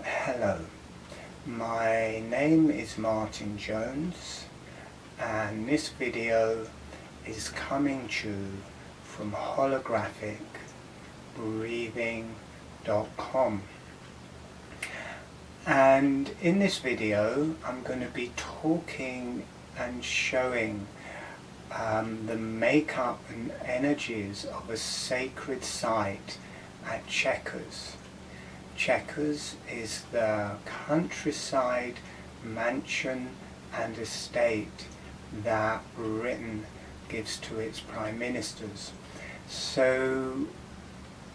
Hello, my name is Martin Jones, and this video is coming to you from holographicbreathing.com. And in this video I'm going to be talking and showing the makeup and energies of a sacred site at Chequers. Chequers is the countryside mansion and estate that Britain gives to its prime ministers. So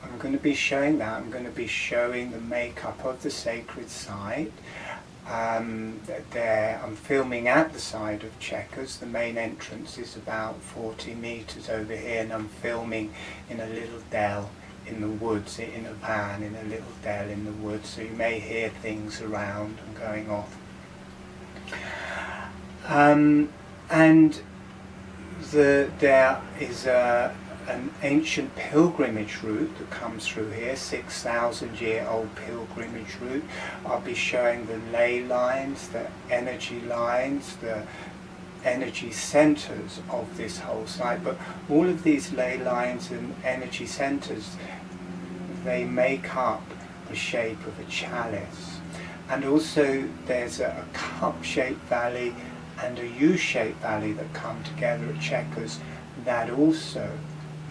I'm going to be showing that. I'm going to be showing the makeup of the sacred site. I'm filming at the side of Chequers. The main entrance is about 40 meters over here, and I'm filming in a little dell in the woods, in a van in a little dell in the woods, so you may hear things around and going off. And there is an ancient pilgrimage route that comes through here, 6,000-year-old pilgrimage route. I'll be showing the ley lines, the energy lines, the energy centers of this whole site, but all of these ley lines and energy centers, they make up the shape of a chalice. And also there's a cup-shaped valley and a U-shaped valley that come together at Chequers that also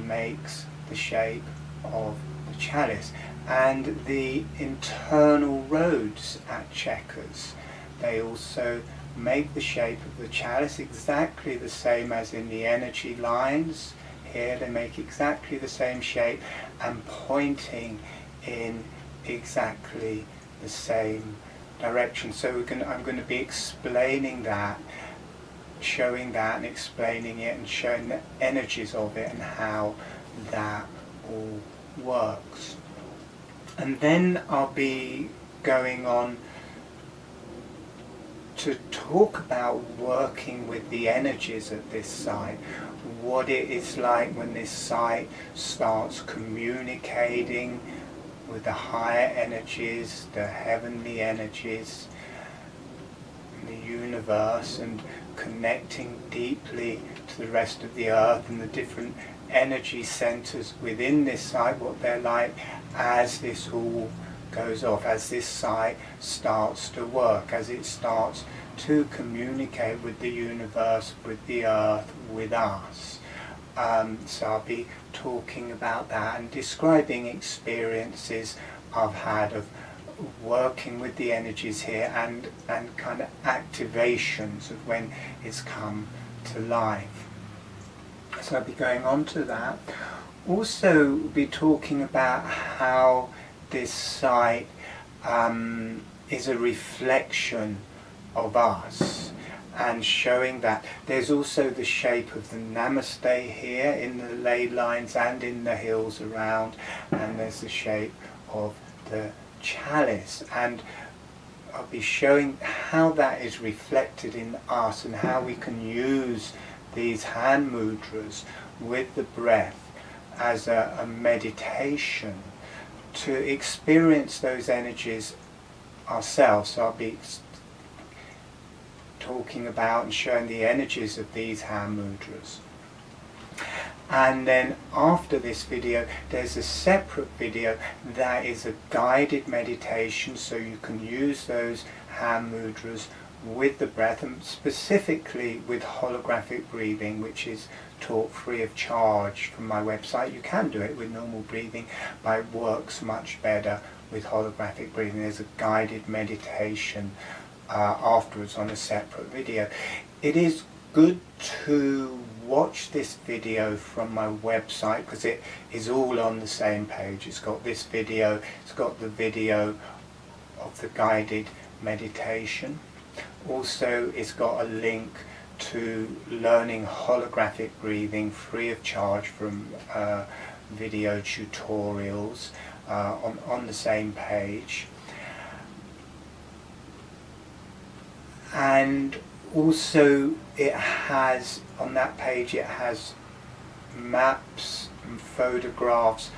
makes the shape of the chalice. And the internal roads at Chequers, they also make the shape of the chalice exactly the same as in the energy lines. Here they make exactly the same shape and pointing in exactly the same direction. So I'm going to be explaining that, showing that and explaining it and showing the energies of it and how that all works. And then I'll be going on to talk about working with the energies at this site, what it is like when this site starts communicating with the higher energies, the heavenly energies, the universe, and connecting deeply to the rest of the earth and the different energy centers within this site, what they're like as this all goes off, as this site starts to work, as it starts to communicate with the universe, with the earth, with us. So I'll be talking about that and describing experiences I've had of working with the energies here and kind of activations of when it's come to life. So I'll be going on to that. Also be talking about how this site is a reflection of us, and showing that there's also the shape of the Namaste here in the ley lines and in the hills around, and there's the shape of the chalice, and I'll be showing how that is reflected in us and how we can use these hand mudras with the breath as a meditation to experience those energies ourselves. So I'll be talking about and showing the energies of these hand mudras. And then after this video there's a separate video that is a guided meditation, so you can use those hand mudras with the breath, and specifically with holographic breathing, which is taught free of charge from my website. You can do it with normal breathing, but it works much better with holographic breathing. There's a guided meditation afterwards on a separate video. It is good to watch this video from my website because it is all on the same page. It's got this video, it's got the video of the guided meditation. Also, it's got a link to learning holographic breathing free of charge from video tutorials on the same page. And also it has, on that page, it has maps and photographs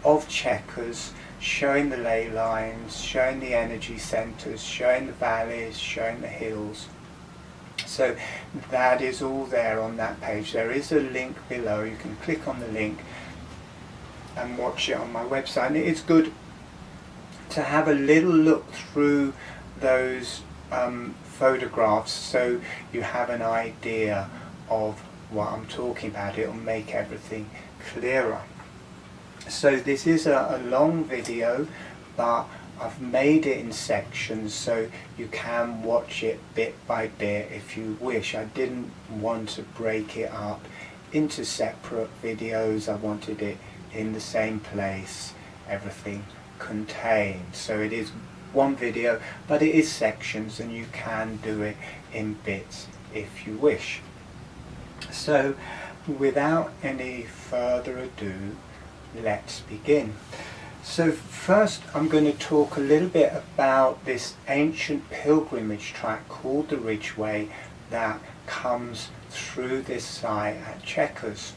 of Chequers showing the ley lines, showing the energy centers, showing the valleys, showing the hills. So that is all there on that page. There is a link below. You can click on the link and watch it on my website. And it's good to have a little look through those photographs so you have an idea of what I'm talking about. It'll make everything clearer. So this is a long video, but I've made it in sections so you can watch it bit by bit if you wish. I didn't want to break it up into separate videos. I wanted it in the same place, everything contained. So it is one video, but it is sections, and you can do it in bits if you wish. So without any further ado, let's begin. So first I'm going to talk a little bit about this ancient pilgrimage track called the Ridgeway that comes through this site at Chequers.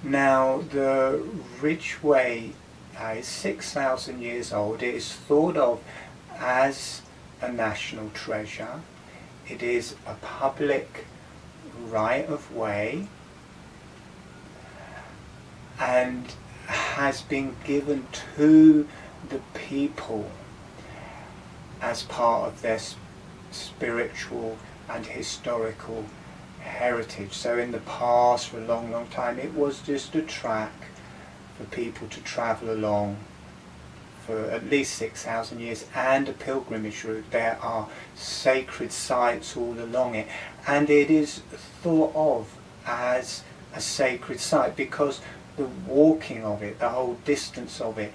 Now the Ridgeway is 6,000 years old. It is thought of as a national treasure. It is a public right of way and has been given to the people as part of their spiritual and historical heritage. So in the past, for a long, long time, it was just a track for people to travel along for at least 6,000 years, and a pilgrimage route. There are sacred sites all along it, and it is thought of as a sacred site because the walking of it, the whole distance of it,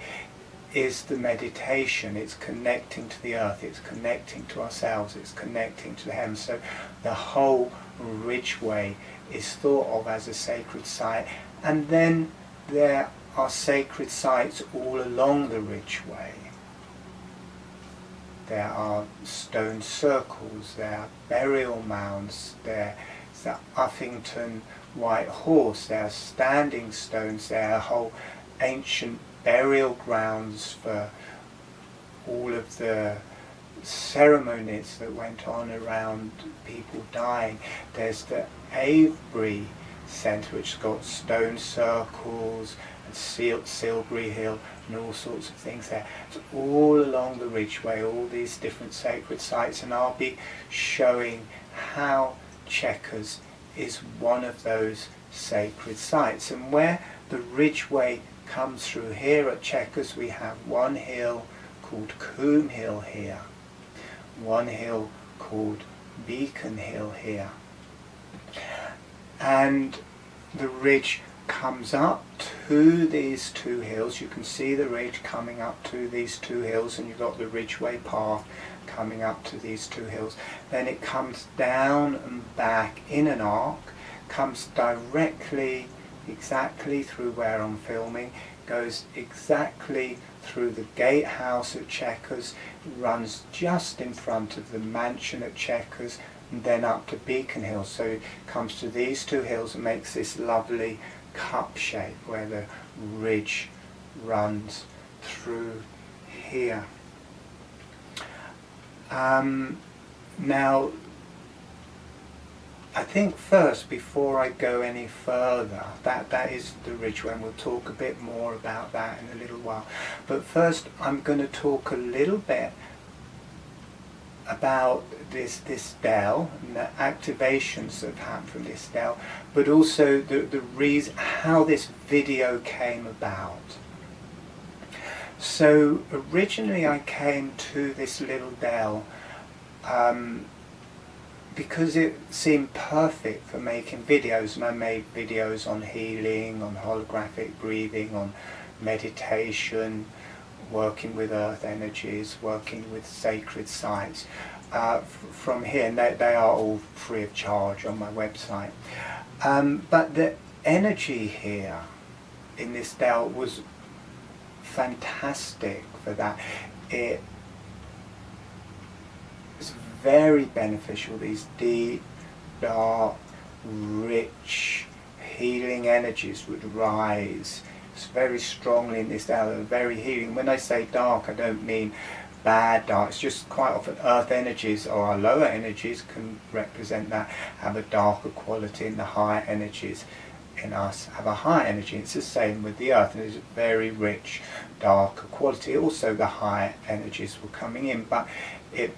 is the meditation. It's connecting to the earth, it's connecting to ourselves, it's connecting to the heavens. So the whole Ridgeway is thought of as a sacred site. And then there are sacred sites all along the Ridgeway. There are stone circles, there are burial mounds, there's the Uffington White Horse, there are standing stones, there are whole ancient burial grounds for all of the ceremonies that went on around people dying. There's the Avebury Centre, which has got stone circles and Silbury Hill and all sorts of things there. It's all along the Ridgeway, all these different sacred sites, and I'll be showing how Chequers is one of those sacred sites. And where the Ridgeway comes through here at Chequers, we have one hill called Coombe Hill here, one hill called Beacon Hill here, and the ridge comes up to these two hills. You can see the ridge coming up to these two hills, and you've got the Ridgeway path coming up to these two hills. Then it comes down and back in an arc, comes directly, exactly through where I'm filming, goes exactly through the gatehouse at Chequers, runs just in front of the mansion at Chequers, and then up to Beacon Hill. So it comes to these two hills and makes this lovely cup shape where the ridge runs through here. Now, I think first, before I go any further, that is the Ridgeway, and we'll talk a bit more about that in a little while. But first, I'm going to talk a little bit about this dell and the activations that have happened from this dell, but also the reason how this video came about. So originally I came to this little dell because it seemed perfect for making videos, and I made videos on healing, on holographic breathing, on meditation, working with earth energies, working with sacred sites from here, and they are all free of charge on my website. But the energy here in this dell was fantastic for that. It was very beneficial. These deep, dark, rich, healing energies would rise very strongly in this dale, very healing. When I say dark, I don't mean bad dark. It's just quite often earth energies, or our lower energies can represent that, have a darker quality, and the higher energies in us have a high energy. It's the same with the earth, and it's a very rich, darker quality. Also the higher energies were coming in, but it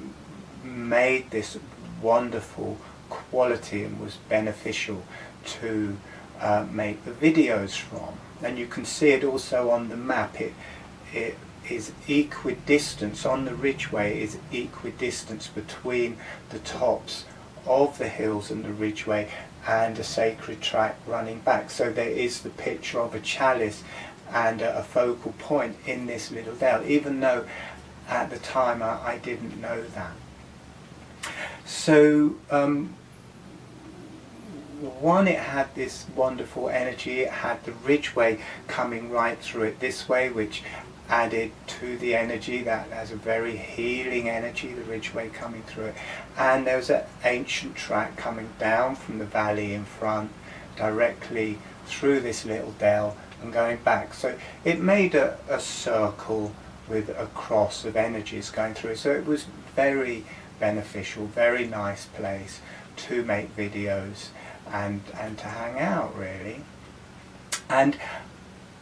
made this wonderful quality and was beneficial to make the videos from. And you can see it also on the map. It is equidistance on the ridgeway, is equidistance between the tops of the hills and the ridgeway and a sacred track running back. So there is the picture of a chalice and a focal point in this little dale, even though at the time I didn't know that. So one, it had this wonderful energy. It had the ridgeway coming right through it this way, which added to the energy. That has a very healing energy, the ridgeway coming through it. And there was an ancient track coming down from the valley in front, directly through this little dell and going back. So it made a circle with a cross of energies going through. So it was very beneficial, very nice place to make videos and to hang out, really. And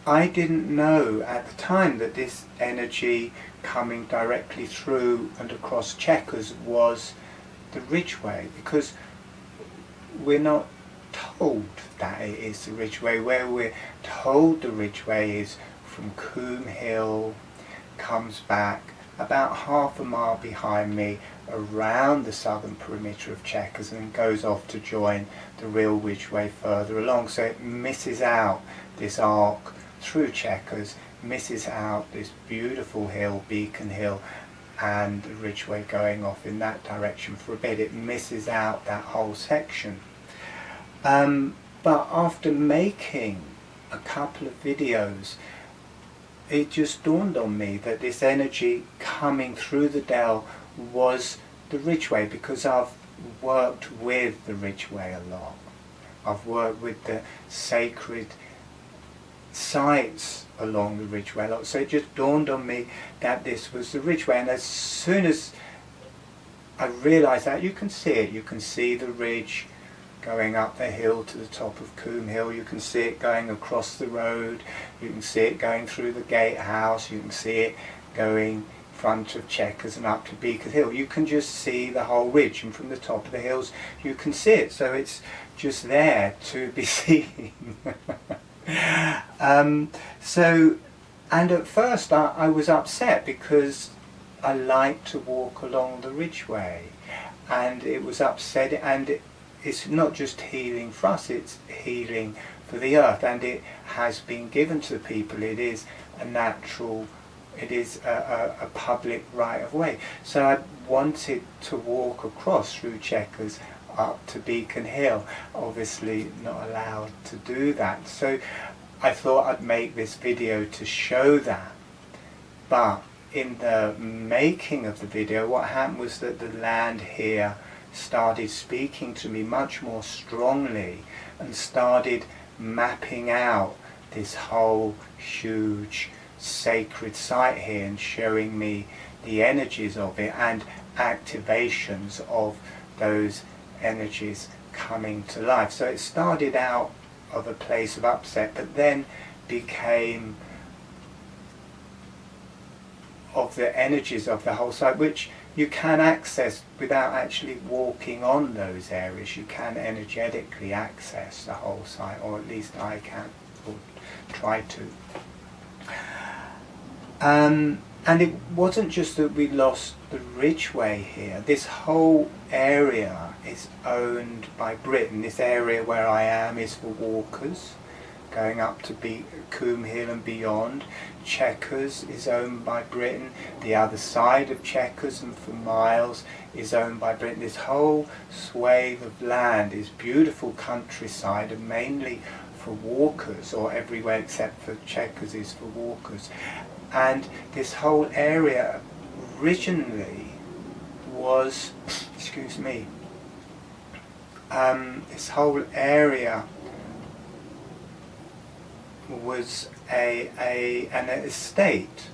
I didn't know at the time that this energy coming directly through and across Chequers was the ridgeway, because we're not told that it is the ridgeway. Where we're told the ridgeway is from Coombe Hill, comes back about half a mile behind me around the southern perimeter of Chequers and goes off to join the real ridgeway further along. So it misses out this arc through Chequers, misses out this beautiful hill, Beacon Hill, and the ridgeway going off in that direction for a bit. It misses out that whole section. But after making a couple of videos, it just dawned on me that this energy coming through the dell was the ridgeway, because I've worked with the ridgeway a lot. I've worked with the sacred sites along the ridgeway a lot. So it just dawned on me that this was the ridgeway. And as soon as I realised that, you can see it. You can see the ridge going up the hill to the top of Coombe Hill. You can see it going across the road. You can see it going through the gatehouse. You can see it going in front of Chequers and up to Beacon Hill. You can just see the whole ridge, and from the top of the hills you can see it. So it's just there to be seen. And at first I was upset, because I like to walk along the ridgeway, and it was upsetting. And it's not just healing for us, it's healing for the earth, and it has been given to the people. It is a natural, it is a public right of way. So I wanted to walk across through Chequers up to Beacon Hill. Obviously not allowed to do that. So I thought I'd make this video to show that. But in the making of the video, what happened was that the land here started speaking to me much more strongly, and started mapping out this whole huge sacred site here and showing me the energies of it and activations of those energies coming to life. So it started out of a place of upset, but then became of the energies of the whole site, which you can access without actually walking on those areas. You can energetically access the whole site, or at least I can, or try to. And it wasn't just that we lost the ridgeway here. This whole area is owned by Britain. This area where I am is for walkers, going up to Coombe Hill and beyond. Chequers is owned by Britain. The other side of Chequers and for miles is owned by Britain. This whole swathe of land is beautiful countryside, and mainly for walkers, or everywhere except for Chequers is for walkers. And this whole area originally was, excuse me, this whole area was an estate,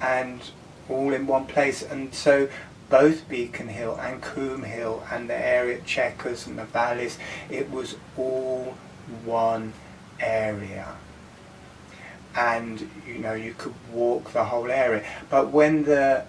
and all in one place. And so both Beacon Hill and Coombe Hill and the area Chequers and the valleys, it was all one area. And you know, you could walk the whole area. But when the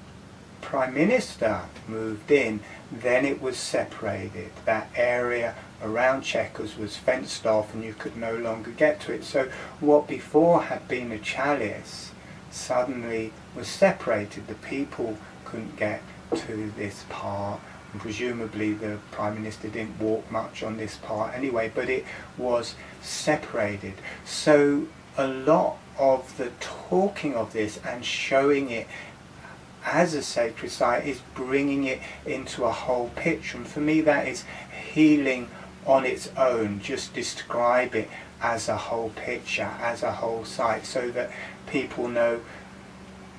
Prime Minister moved in, then it was separated. That area around Chequers was fenced off and you could no longer get to it. So what before had been a chalice suddenly was separated. The people couldn't get to this part, and presumably the Prime Minister didn't walk much on this part anyway, but it was separated. So a lot of the talking of this and showing it as a sacred site is bringing it into a whole picture, and for me that is healing on its own. Just describe it as a whole picture, as a whole site, so that people know,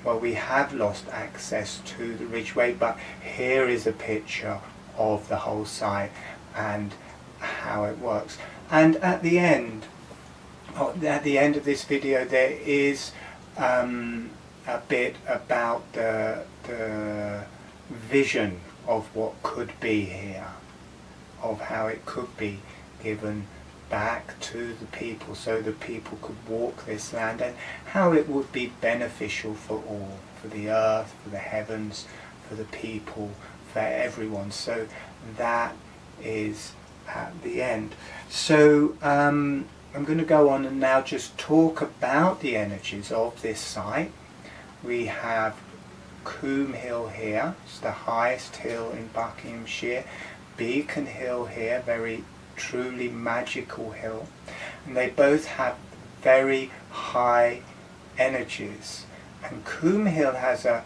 well, we have lost access to the Ridgeway, but here is a picture of the whole site and how it works. And at the end of this video, there is a bit about the vision of what could be here, of how it could be given back to the people so the people could walk this land, and how it would be beneficial for all, for the earth, for the heavens, for the people, for everyone. So that is at the end. So I'm going to go on and now just talk about the energies of this site. We have Coombe Hill here, it's the highest hill in Buckinghamshire. Beacon Hill here, very truly magical hill, and they both have very high energies. And Coombe Hill has a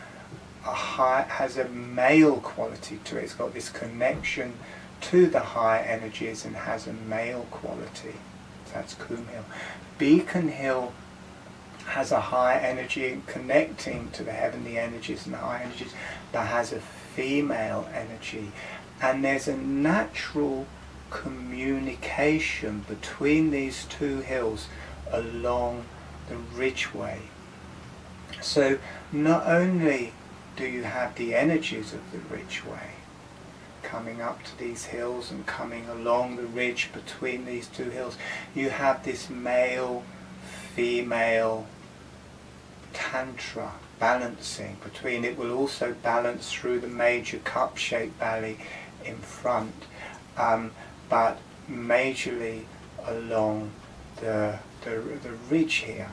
male quality to it. It's got this connection to the high energies and has a male quality. So that's Coombe Hill. Beacon Hill has a high energy connecting to the heavenly energies and the high energies, but has a female energy. And there's a natural communication between these two hills along the Ridgeway. So not only do you have the energies of the Ridgeway coming up to these hills and coming along the ridge between these two hills, you have this male-female tantra balancing between. It will also balance through the major cup-shaped valley in front, but majorly along the ridge here.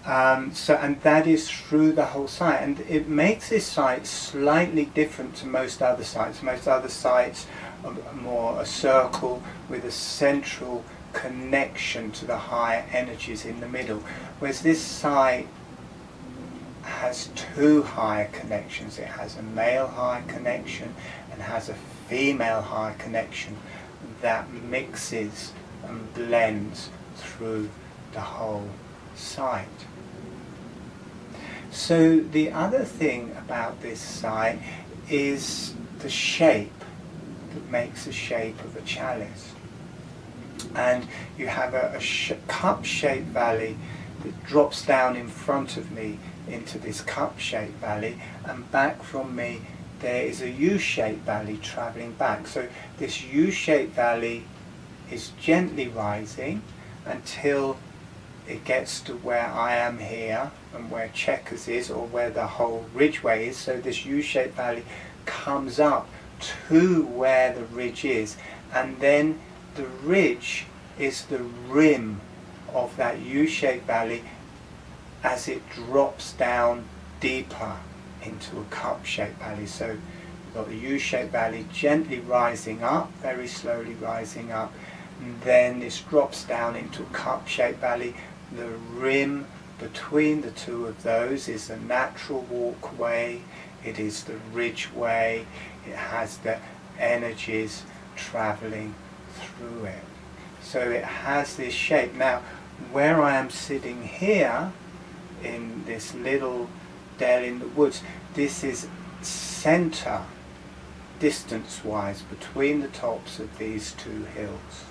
And that is through the whole site, and it makes this site slightly different to most other sites. Most other sites are more a circle with a central connection to the higher energies in the middle, whereas this site has two higher connections. It has a male higher connection and has a female higher connection that mixes and blends through the whole site. So the other thing about this site is the shape that makes the shape of a chalice. And you have a cup-shaped valley that drops down in front of me into this cup-shaped valley, and back from me there is a U-shaped valley travelling back. So this U-shaped valley is gently rising until it gets to where I am here and where Chequers is, or where the whole Ridgeway is. So this U-shaped valley comes up to where the ridge is, and then the ridge is the rim of that U-shaped valley as it drops down deeper into a cup-shaped valley. So you've got the U-shaped valley gently rising up, very slowly rising up, and then this drops down into a cup-shaped valley. The rim between the two of those is a natural walkway. It is the Ridgeway. It has the energies travelling through it. So it has this shape. Now, where I am sitting here in this little dell in the woods, this is centre, distance-wise, between the tops of these two hills.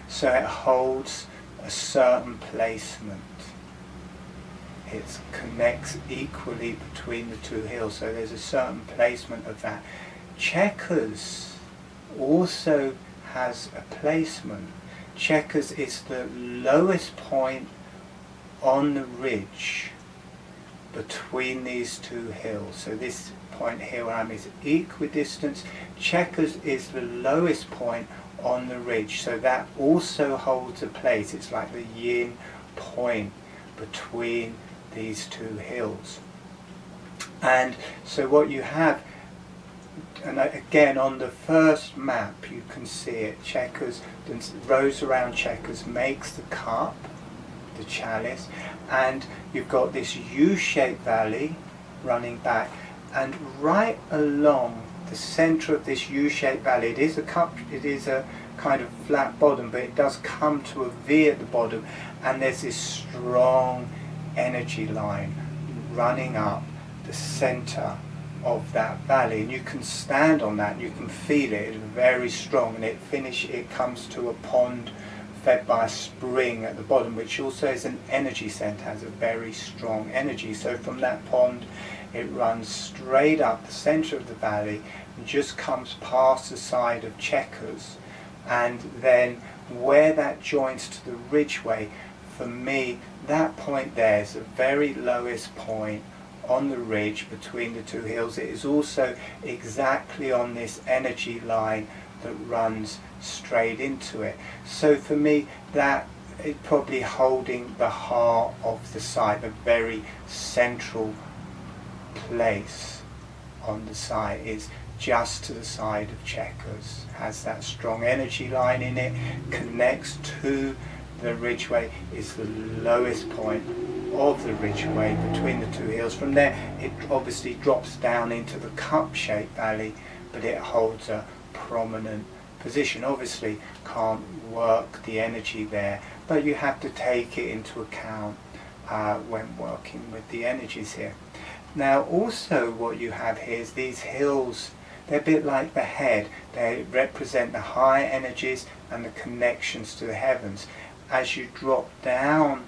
So it holds a certain placement. It connects equally between the two hills, so there's a certain placement of that. Chequers also has a placement. Chequers is the lowest point on the ridge between these two hills. So this point here where I'm is equidistant. Chequers is the lowest point on the ridge, so that also holds a place. It's like the yin point between these two hills. And so what you have, and again on the first map you can see it, Chequers, the rows around Chequers makes the cup, the chalice, and you've got this U-shaped valley running back, and right along the centre of this U-shaped valley, it is a cup, it is a kind of flat bottom, but it does come to a V at the bottom, and there's this strong energy line running up the centre of that valley, and you can stand on that and you can feel it. It's very strong, and it comes to a pond fed by a spring at the bottom, which also is an energy centre, has a very strong energy. So from that pond it runs straight up the centre of the valley and just comes past the side of Chequers, and then where that joins to the ridgeway, for me that point there is the very lowest point on the ridge between the two hills. It is also exactly on this energy line that runs straight into it. So for me that is probably holding the heart of the site, the very central place on the site is just to the side of Chequers, has that strong energy line in it, connects to the ridgeway, is the lowest point of the ridgeway between the two hills. From there it obviously drops down into the cup-shaped valley, but it holds a prominent position. Obviously can't work the energy there, but you have to take it into account when working with the energies here. Now also what you have here is these hills, they're a bit like the head. They represent the high energies and the connections to the heavens. As you drop down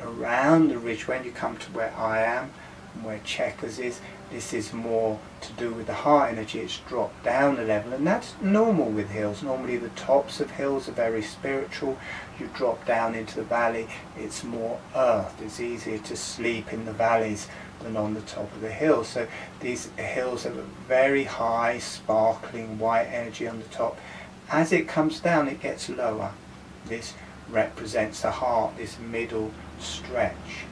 around the ridge, when you come to where I am and where Chequers is, this is more to do with the heart energy. It's dropped down a level, and that's normal with hills. Normally the tops of hills are very spiritual. You drop down into the valley, it's more earth. It's easier to sleep in the valleys than on the top of the hill. So these hills have a very high sparkling white energy on the top. As it comes down it gets lower. This represents the heart, this middle stretch.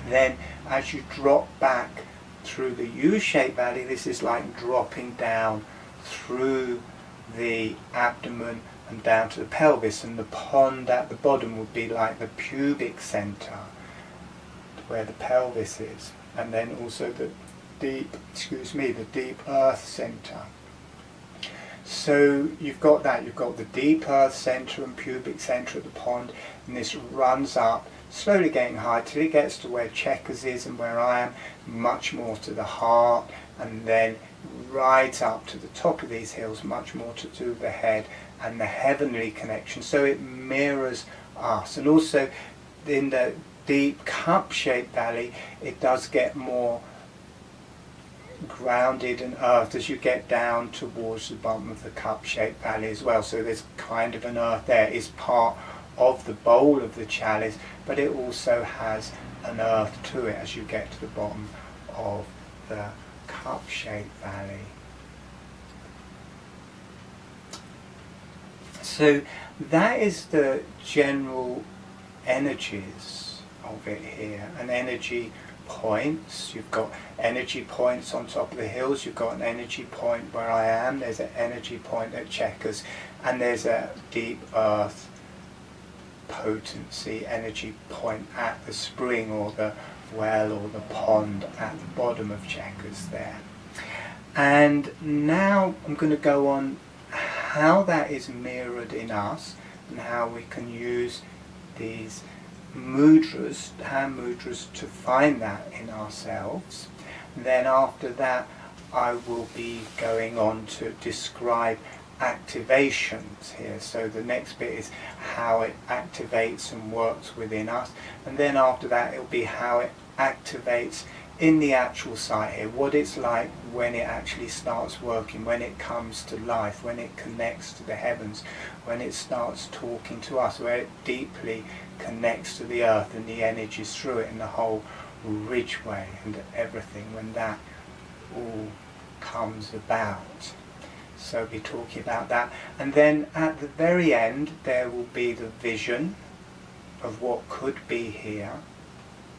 Then as you drop back through the U-shaped valley, this is like dropping down through the abdomen and down to the pelvis, and the pond at the bottom would be like the pubic centre where the pelvis is, and then also the deep earth centre. So you've got that, you've got the deep earth centre and pubic centre of the pond, and this runs up, slowly getting higher till it gets to where Chequers is and where I am, much more to the heart, and then right up to the top of these hills, much more to do with the head and the heavenly connection. So it mirrors us. And also in the deep cup-shaped valley, it does get more grounded and earthed as you get down towards the bottom of the cup-shaped valley as well. So there's kind of an earth there. It's part of the bowl of the chalice, but it also has an earth to it as you get to the bottom of the cup-shaped valley. So that is the general energies of it here, and energy points. You've got energy points on top of the hills, you've got an energy point where I am, there's an energy point at Chequers, and there's a deep earth potency energy point at the spring or the well or the pond at the bottom of Chequers there. And now I'm going to go on how that is mirrored in us and how we can use these mudras, hand mudras, to find that in ourselves. And then after that I will be going on to describe activations here. So the next bit is how it activates and works within us, and then after that it'll be how it activates in the actual site here, what it's like when it actually starts working, when it comes to life, when it connects to the heavens, when it starts talking to us, where it deeply connects to the earth and the energies through it and the whole ridgeway and everything, when that all comes about. So we'll be talking about that. And then at the very end there will be the vision of what could be here,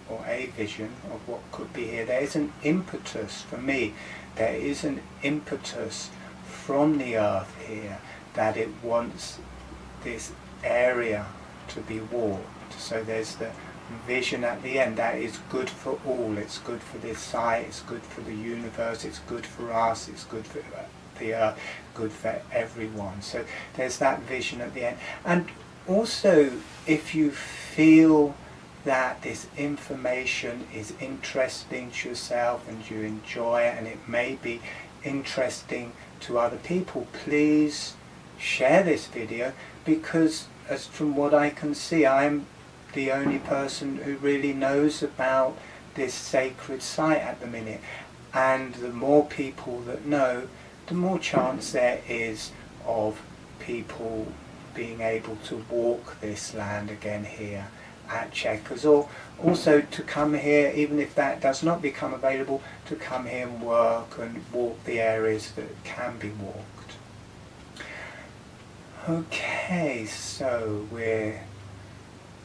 or a vision of what could be here. There is an impetus for me, there is an impetus from the earth here that it wants this area to be walked. So there's the vision at the end that is good for all. It's good for this site, it's good for the universe, it's good for us, it's good for the earth, good for everyone. So there's that vision at the end. And also, if you feel that this information is interesting to yourself and you enjoy it and it may be interesting to other people, please share this video, because as from what I can see, I'm the only person who really knows about this sacred site at the minute, and the more people that know, the more chance there is of people being able to walk this land again here at Chequers, or also to come here, even if that does not become available, to come here and work and walk the areas that can be walked. Okay, so we're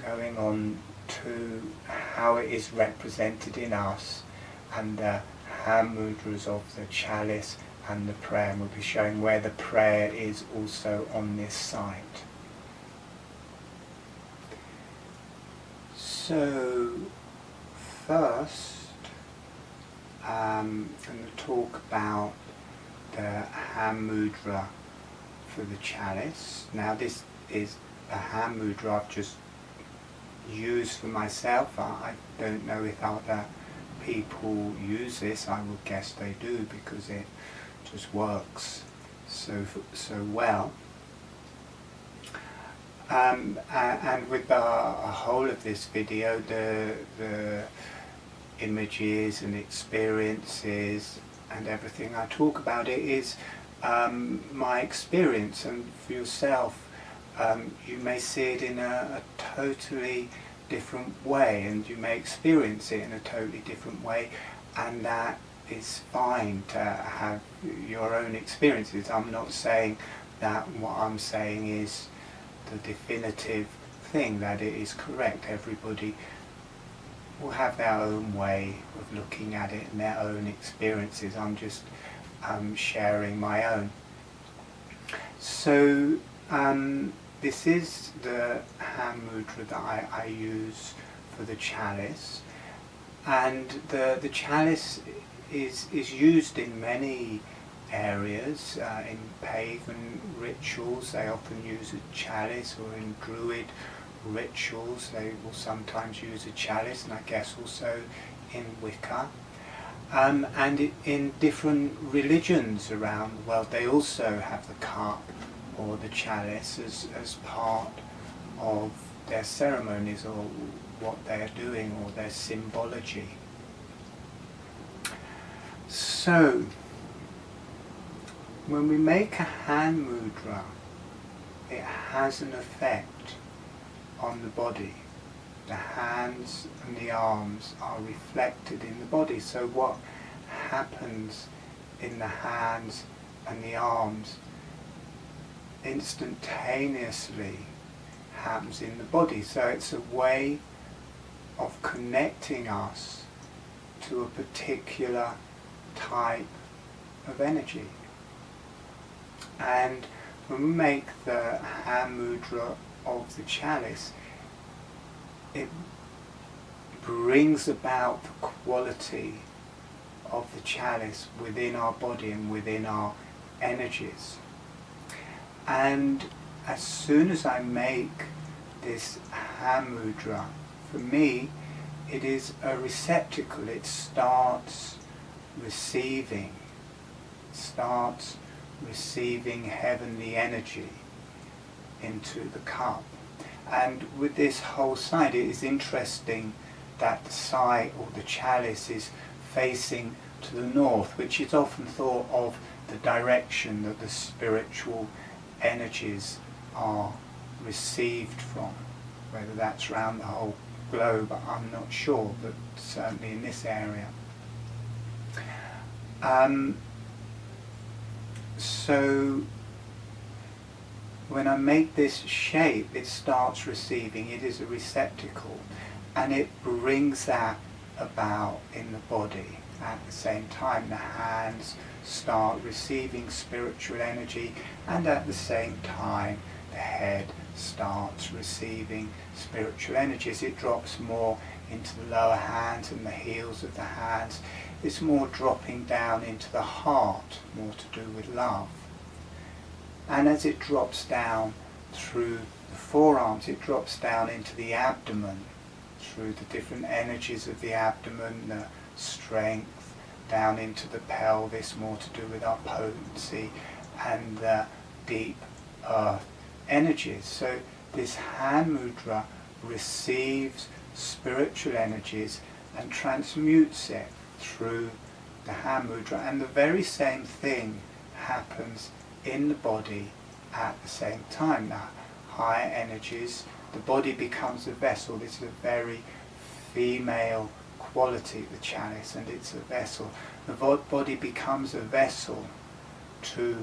going on to how it is represented in us, and the hand mudras of the chalice and the prayer, and we'll be showing where the prayer is also on this site. So first I'm going to talk about the hand mudra for the chalice. Now this is a hand mudra I've just used for myself. I don't know if other people use this. I would guess they do, because it just works so well. And with the whole of this video, the images and experiences and everything I talk about, it is my experience, and for yourself you may see it in a totally different way, and you may experience it in a totally different way, and that is fine to have your own experiences. I'm not saying that what I'm saying is the definitive thing, that it is correct. Everybody will have their own way of looking at it and their own experiences. I'm just sharing my own. So this is the hand mudra that I use for the chalice, and the chalice is used in many areas. In pagan rituals they often use a chalice, or in druid rituals they will sometimes use a chalice, and I guess also in Wicca. And in different religions around the world they also have the cup or the chalice as part of their ceremonies, or what they're doing, or their symbology. So when we make a hand mudra, it has an effect on the body. The hands and the arms are reflected in the body. So what happens in the hands and the arms instantaneously happens in the body. So it's a way of connecting us to a particular type of energy. And when we make the hand mudra of the chalice, it brings about the quality of the chalice within our body and within our energies. And as soon as I make this hand mudra, for me it is a receptacle. It starts receiving, starts receiving heavenly energy into the cup. And with this whole side, it is interesting that the side or the chalice is facing to the north, which is often thought of the direction that the spiritual energies are received from. Whether that's around the whole globe, I'm not sure, but certainly in this area. So when I make this shape, it starts receiving. It is a receptacle, and it brings that about in the body. At the same time, the hands start receiving spiritual energy, and at the same time, the head starts receiving spiritual energy. As it drops more into the lower hands and the heels of the hands, it's more dropping down into the heart, more to do with love. And as it drops down through the forearms, it drops down into the abdomen, through the different energies of the abdomen, the strength, down into the pelvis, more to do with our potency, and the deep earth energies. So this hand mudra receives spiritual energies and transmutes it through the hand mudra, and the very same thing happens in the body at the same time. The higher energies, the body becomes a vessel. This is a very female quality, the chalice, and it's a vessel. The body becomes a vessel to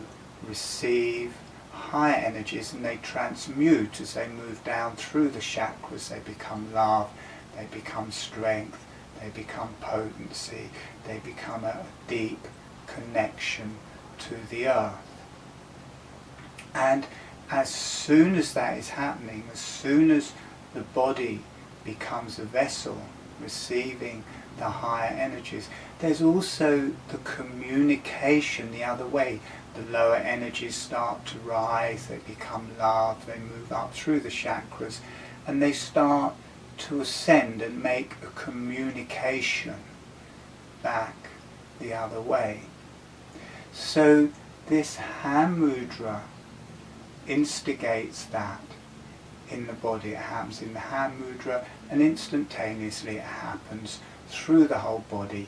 receive higher energies, and they transmute as they move down through the chakras. They become love, they become strength, they become potency, they become a deep connection to the earth. And as soon as that is happening, as soon as the body becomes a vessel receiving the higher energies, there's also the communication the other way. The lower energies start to rise, they become love, they move up through the chakras, and they start to ascend and make a communication back the other way. So this hand mudra instigates that in the body. It happens in the hand mudra, and instantaneously it happens through the whole body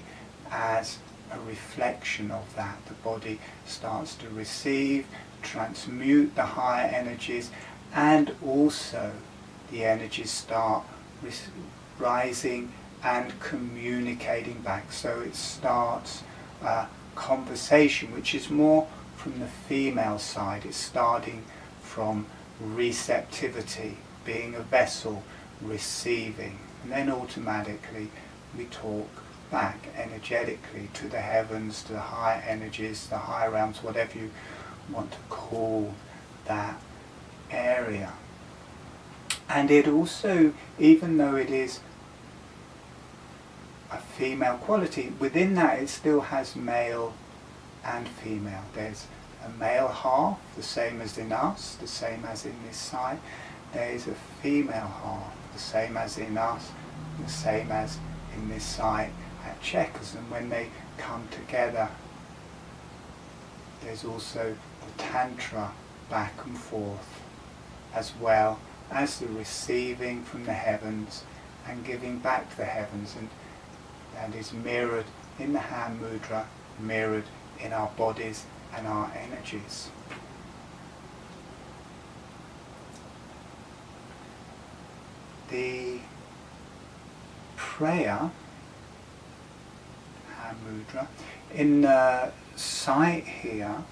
as a reflection of that. The body starts to receive, transmute the higher energies, and also the energies start rising and communicating back. So it starts a conversation which is more from the female side. It's starting from receptivity, being a vessel, receiving, and then automatically we talk back energetically to the heavens, to the higher energies, the higher realms, whatever you want to call that area. And it also, even though it is a female quality, within that it still has male and female. There's a male half, the same as in us, the same as in this side. There's a female half, the same as in us, the same as in this side at Chequers. And when they come together, there's also the tantra back and forth, as well as the receiving from the heavens and giving back to the heavens, and that is mirrored in the hand mudra, mirrored in our bodies and our energies. The prayer, hand mudra, in the sight here,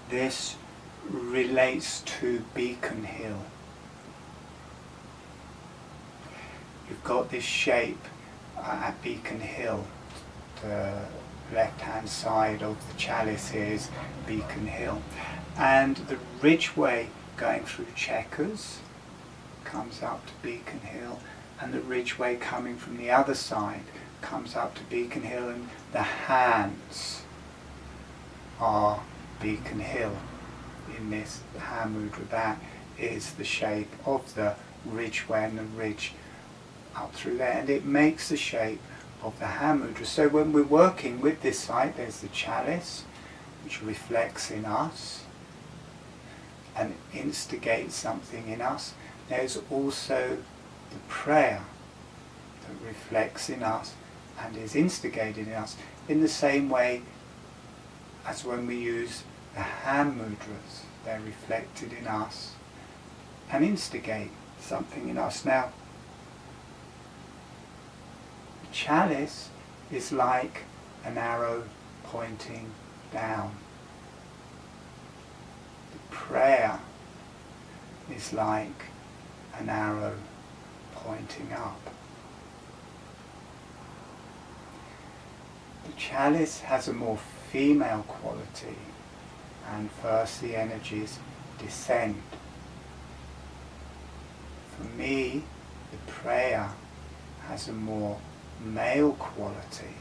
this relates to Beacon Hill. You've got this shape at Beacon Hill. The left hand side of the chalice here is Beacon Hill, and the ridgeway going through Chequers comes up to Beacon Hill, and the ridgeway coming from the other side comes up to Beacon Hill, and the hands are Beacon Hill in this hand mudra. That is the shape of the ridgeway and the ridge up through there, and it makes the shape of the hand mudra. So when we're working with this side, there's the chalice, which reflects in us and instigates something in us. There's also the prayer that reflects in us and is instigated in us in the same way as when we use the hand mudras. They're reflected in us and instigate something in us. Now, the chalice is like an arrow pointing down. The prayer is like an arrow pointing up. The chalice has a more female quality, and first the energies descend. For me, the prayer has a more male quality,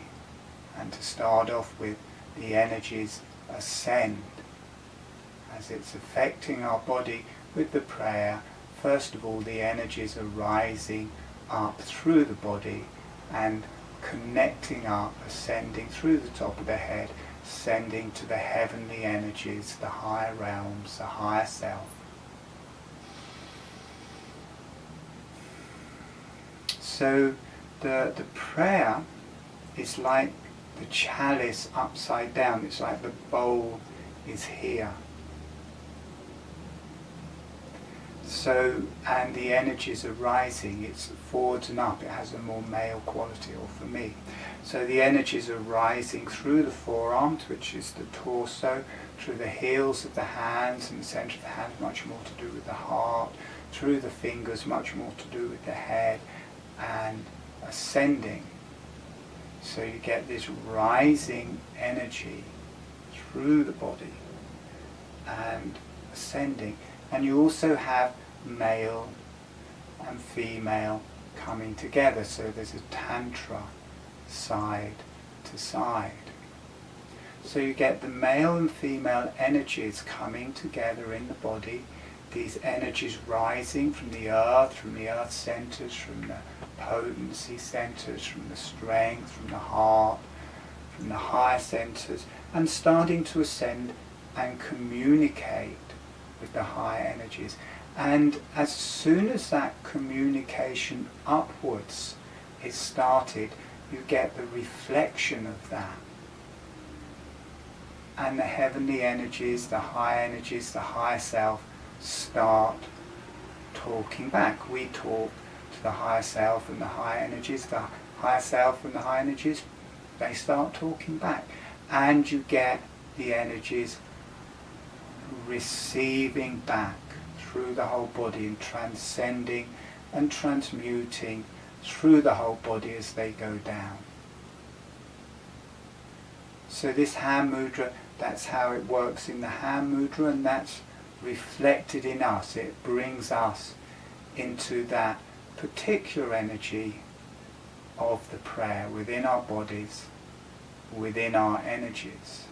and to start off with, the energies ascend. As it's affecting our body with the prayer, first of all the energies are rising up through the body and connecting up, ascending through the top of the head, ascending to the heavenly energies, the higher realms, the higher self. So the prayer is like the chalice upside down. It's like the bowl is here. So, and the energies are rising, it's forwards and up, it has a more male quality, or for me. So the energies are rising through the forearms, which is the torso, through the heels of the hands, and the centre of the hands, much more to do with the heart, through the fingers, much more to do with the head, and ascending. So you get this rising energy through the body and ascending. And you also have male and female coming together, so there's a tantra side to side. So you get the male and female energies coming together in the body, these energies rising from the earth centers, from the potency centers, from the strength, from the heart, from the higher centers, and starting to ascend and communicate with the higher energies. And as soon as that communication upwards is started, you get the reflection of that. And the heavenly energies, the higher self, start talking back. We talk to the higher self and the higher energies. The higher self and the higher energies, they start talking back. And you get the energies receiving back through the whole body and transcending and transmuting through the whole body as they go down. So this hand mudra, that's how it works in the hand mudra, and that's reflected in us. It brings us into that particular energy of the prayer within our bodies, within our energies.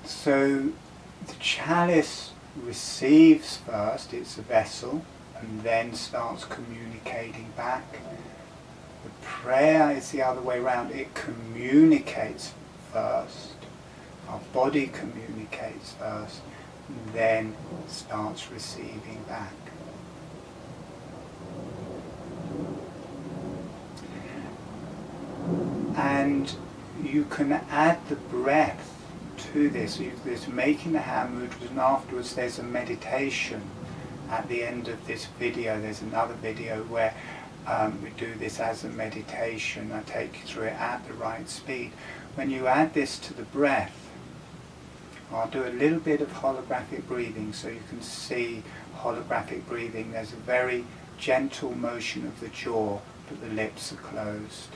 So the chalice receives first, it's a vessel, and then starts communicating back. The prayer is the other way around. It communicates first. Our body communicates first, and then starts receiving back. And you can add the breath to this. There's making the hand mudras, and afterwards there's a meditation. At the end of this video, there's another video where we do this as a meditation. I take you through it at the right speed. When you add this to the breath, I'll do a little bit of holographic breathing so you can see holographic breathing. There's a very gentle motion of the jaw, but the lips are closed.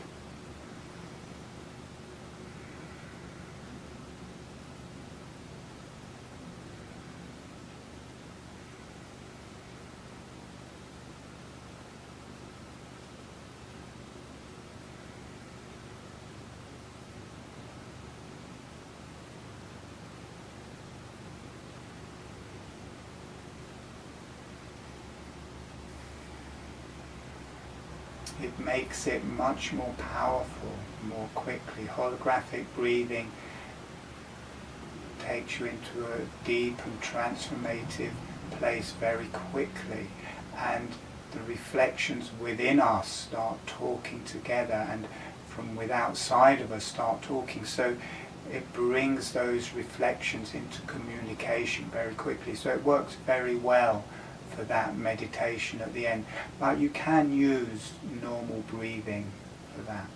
it makes it much more powerful, more quickly. Holographic breathing takes you into a deep and transformative place very quickly, and the reflections within us start talking together, and from outside of us start talking. So it brings those reflections into communication very quickly. So it works very well for that meditation at the end. But you can use normal breathing for that.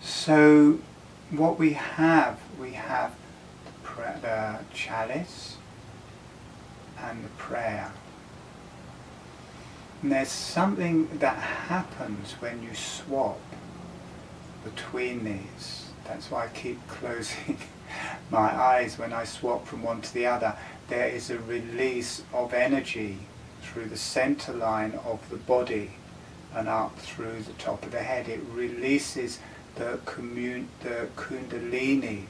So what we have the chalice and the prayer. And there's something that happens when you swap between these. That's why I keep closing my eyes when I swap from one to the other. There is a release of energy through the center line of the body and up through the top of the head. It releases the kundalini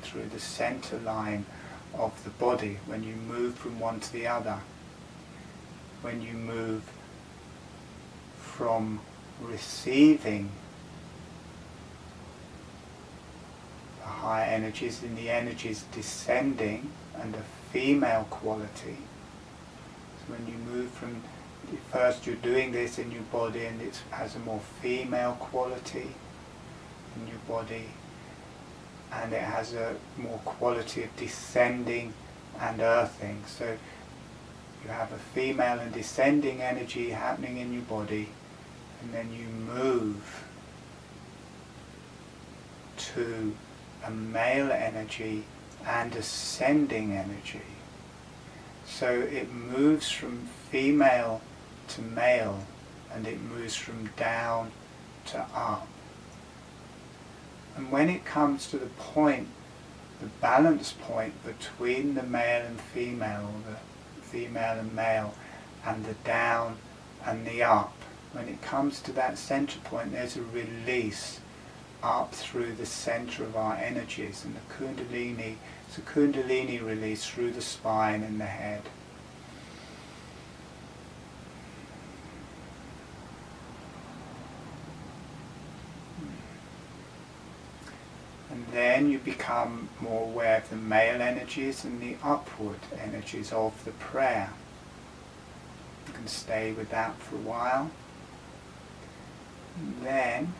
through the center line of the body when you move from one to the other. When you move from receiving the higher energies and the energies descending and the female quality. So when you move from, first you're doing this in your body and it has a more female quality in your body, and it has a more quality of descending and earthing. So you have a female and descending energy happening in your body, and then you move to a male energy and ascending energy. So it moves from female to male, and it moves from down to up. And when it comes to the point, the balance point between the male and female, or the female and male, and the down and the up, when it comes to that center point, there's a release up through the center of our energies, and the kundalini, it's a kundalini release through the spine and the head. And then you become more aware of the male energies and the upward energies of the prayer. You can stay with that for a while. And then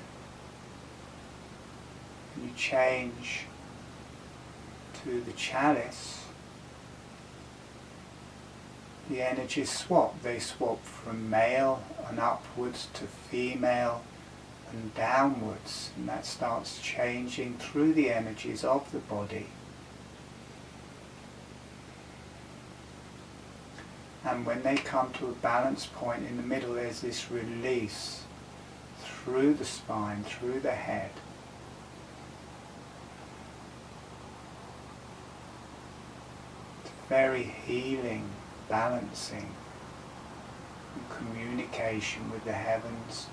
you change to the chalice. The energies swap. They swap from male and upwards to female and downwards, and that starts changing through the energies of the body. And when they come to a balance point in the middle, there's this release through the spine, through the head. It's very healing, balancing, and communication with the heavens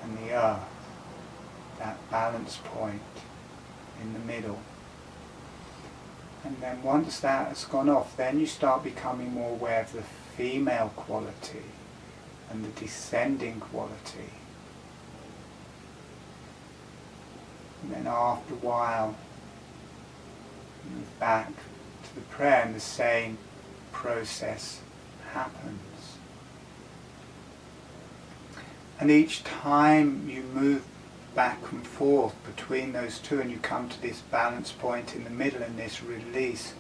and the earth, that balance point in the middle. And then once that has gone off, then you start becoming more aware of the female quality and the descending quality. And then after a while, move back to the prayer, and the same process happens. And each time you move back and forth between those two, and you come to this balance point in the middle, and this release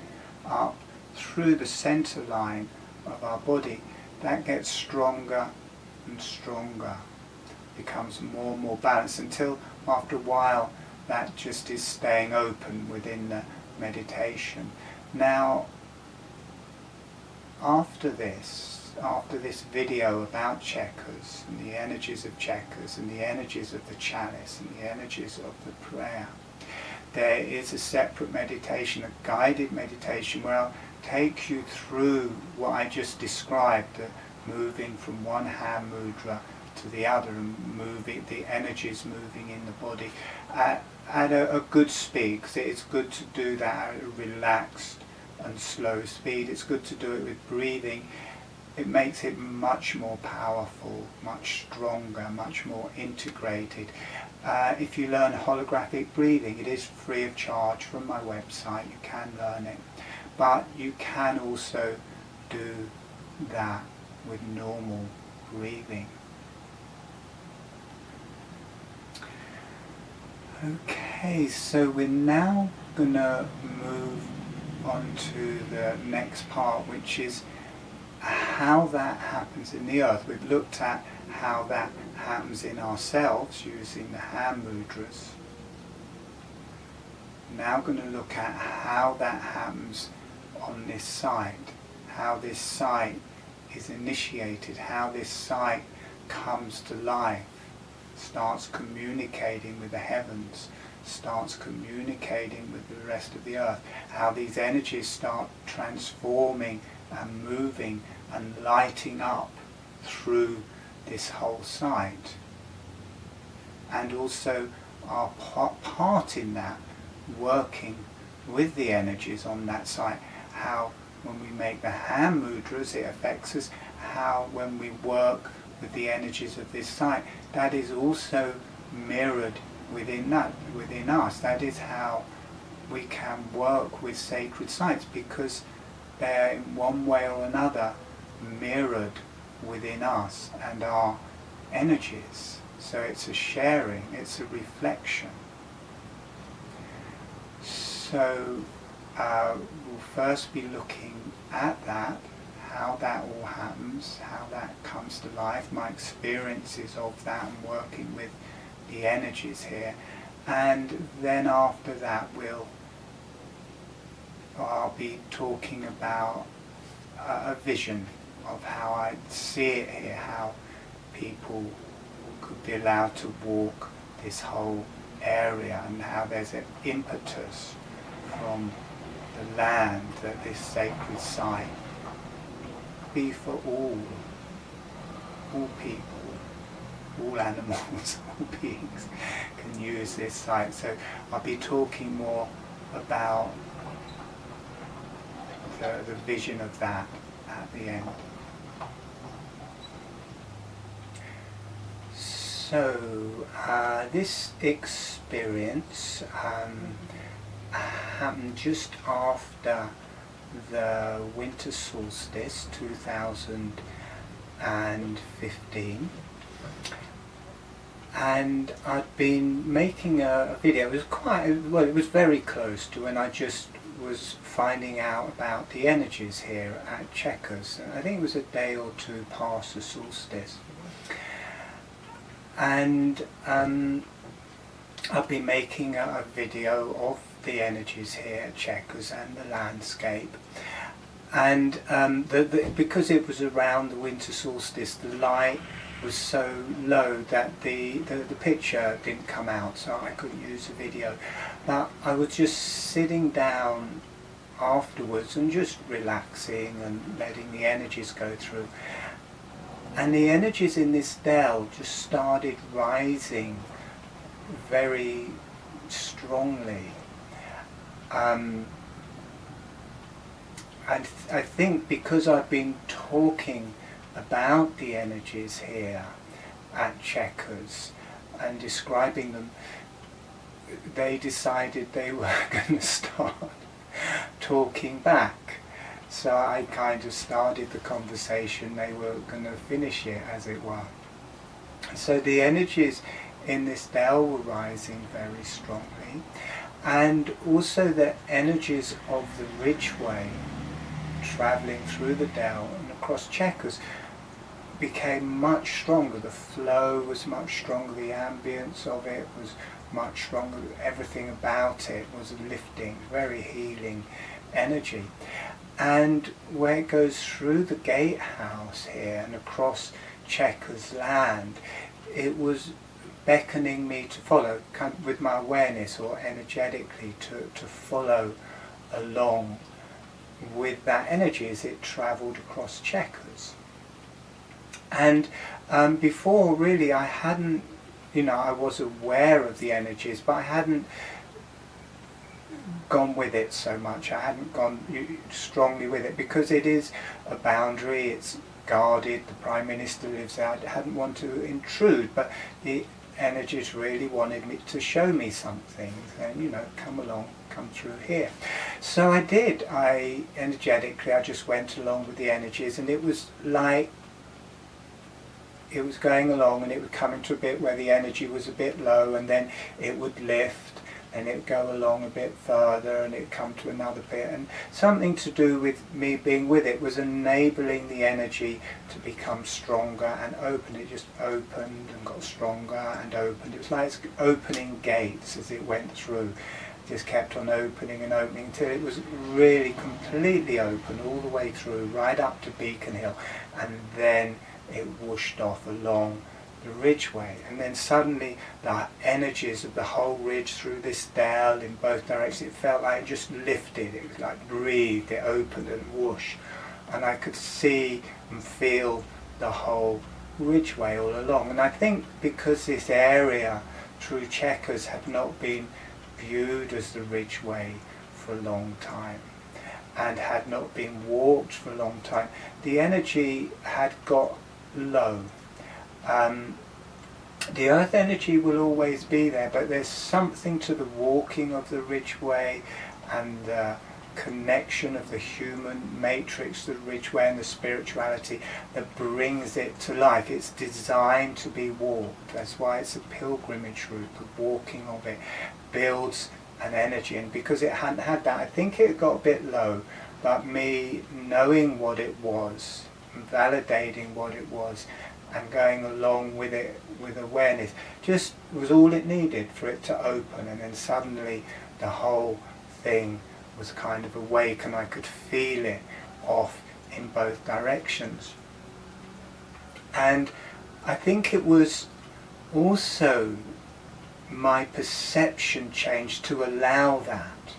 up through the center line of our body, that gets stronger and stronger, becomes more and more balanced, until after a while that just is staying open within the meditation. Now, after this video about Chequers and the energies of Chequers and the energies of the chalice and the energies of the prayer, there is a separate meditation, a guided meditation, where I'll take you through what I just described, the moving from one hand mudra to the other, and moving the energies moving in the body at a good speed, because it's good to do that at a relaxed and slow speed. It's good to do it with breathing it makes it much more powerful, much stronger, much more integrated. If you learn holographic breathing, it is free of charge from my website, you can learn it. But you can also do that with normal breathing. Okay, so we're now going to move on to the next part, which is how that happens in the earth. We've looked at how that happens in ourselves using the hand mudras. Now going to look at how that happens on this site, how this site is initiated, how this site comes to life, starts communicating with the heavens, starts communicating with the rest of the earth, how these energies start transforming and moving and lighting up through this whole site. And also our part in that, working with the energies on that site, how when we make the hand mudras it affects us, how when we work with the energies of this site, that is also mirrored within us. That is how we can work with sacred sites, because they are in one way or another mirrored within us and our energies. So it's a sharing, it's a reflection. So we'll first be looking at that, how that all happens, how that comes to life, my experiences of that and working with the energies here. And then after that I'll be talking about a vision of how I see it here, how people could be allowed to walk this whole area and how there's an impetus from the land that this sacred site be for all people, all animals, all beings can use this site. So I'll be talking more about the vision of that at the end. So this experience happened just after the winter solstice 2015, and I'd been making a video. It was it was very close to when I just was finding out about the energies here at Chequers. I think it was a day or two past the solstice, and I've been making a video of the energies here at Chequers and the landscape, and because it was around the winter solstice, the light was so low that the picture didn't come out, so I couldn't use the video. But I was just sitting down afterwards and just relaxing and letting the energies go through, and the energies in this dell just started rising very strongly. And I think because I've been talking about the energies here at Chequers and describing them, they decided they were going to start talking back. So I kind of started the conversation, they were going to finish it, as it were. So the energies in this dell were rising very strongly, and also the energies of the Ridgeway travelling through the dell and across Chequers became much stronger. The flow was much stronger, the ambience of it was much stronger, everything about it was lifting, very healing energy. And where it goes through the gatehouse here and across Chequers land, it was beckoning me to follow, kind of with my awareness or energetically to follow along with that energy as it travelled across Chequers. And before, really, I hadn't, I was aware of the energies, but I hadn't gone with it so much. I hadn't gone strongly with it because it is a boundary. It's guarded. The Prime Minister lives there. I hadn't want to intrude, but the energies really wanted me to show me something, and you know, come along, come through here. So I did. I just went along with the energies, and it was like it was going along, and it would come into a bit where the energy was a bit low, and then it would lift, and it would go along a bit further, and it would come to another bit, and something to do with me being with it was enabling the energy to become stronger and open. It just opened and got stronger and opened. It was like it's opening gates as it went through. It just kept on opening and opening until it was really completely open all the way through, right up to Beacon Hill, and then it whooshed off along the ridgeway, and then suddenly the energies of the whole ridge through this dell in both directions, it felt like it just lifted. It was like breathed, it opened and whoosh, and I could see and feel the whole ridgeway all along. And I think because this area through Chequers had not been viewed as the ridgeway for a long time and had not been walked for a long time, the energy had got low. The earth energy will always be there, but there's something to the walking of the ridgeway and the connection of the human matrix, the ridgeway, and the spirituality that brings it to life. It's designed to be walked. That's why it's a pilgrimage route. The walking of it builds an energy, and because it hadn't had that, I think it got a bit low, but me knowing what it was, validating what it was, and going along with it with awareness just was all it needed for it to open. And then suddenly the whole thing was kind of awake, and I could feel it off in both directions. And I think it was also my perception changed to allow that,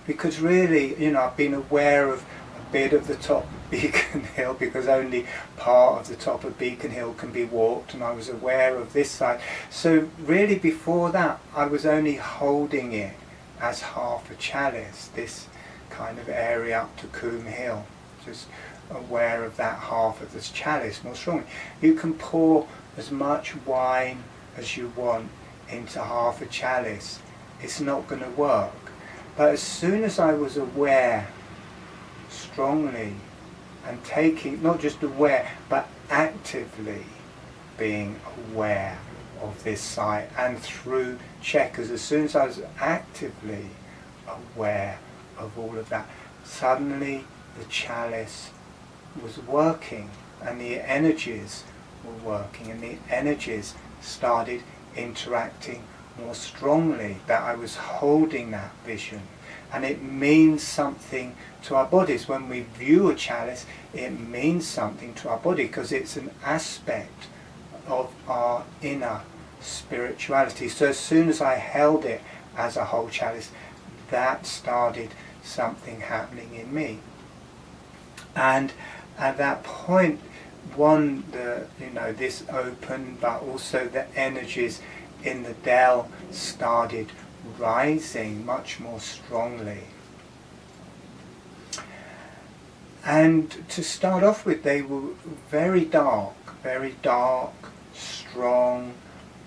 because really, you know, I've been aware of a bit of the top of Beacon Hill, because only part of the top of Beacon Hill can be walked, and I was aware of this side. So really before that I was only holding it as half a chalice, this kind of area up to Coombe Hill, just aware of that half of this chalice more strongly. You can pour as much wine as you want into half a chalice, it's not going to work. But as soon as I was aware strongly and taking, not just aware, but actively being aware of this site, and through Chequers, as soon as I was actively aware of all of that, suddenly the chalice was working, and the energies were working, and the energies started interacting more strongly, that I was holding that vision. And it means something to our bodies. When we view a chalice, it means something to our body, because it's an aspect of our inner spirituality. So as soon as I held it as a whole chalice, that started something happening in me. And at that point, this opened, but also the energies in the dell started rising much more strongly. And to start off with, they were very dark, strong,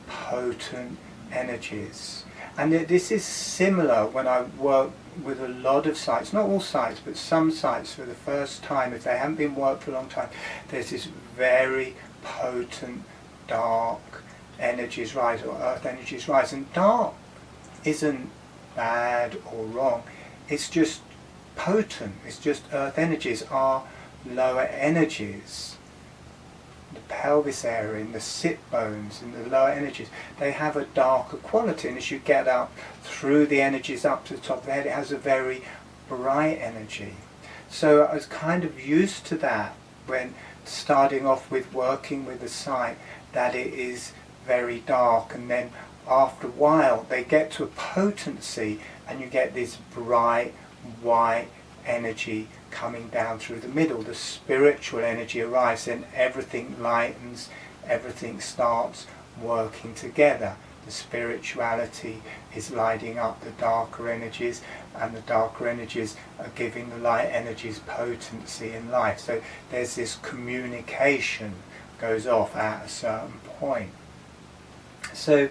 potent energies. And this is similar when I work with a lot of sites, not all sites, but some sites for the first time, if they haven't been worked for a long time, there's this very potent, dark energies rise, or earth energies rise. And dark isn't bad or wrong, it's just potent, it's just earth energies are lower energies. The pelvis area and the sit bones and the lower energies, they have a darker quality, and as you get up through the energies up to the top of the head, it has a very bright energy. So I was kind of used to that when starting off with working with the site, that it is very dark, and then after a while they get to a potency and you get this bright white energy coming down through the middle. The spiritual energy arrives, and everything lightens, everything starts working together. the spirituality is lighting up the darker energies, and the darker energies are giving the light energies potency in life. So there's this communication goes off at a certain point. So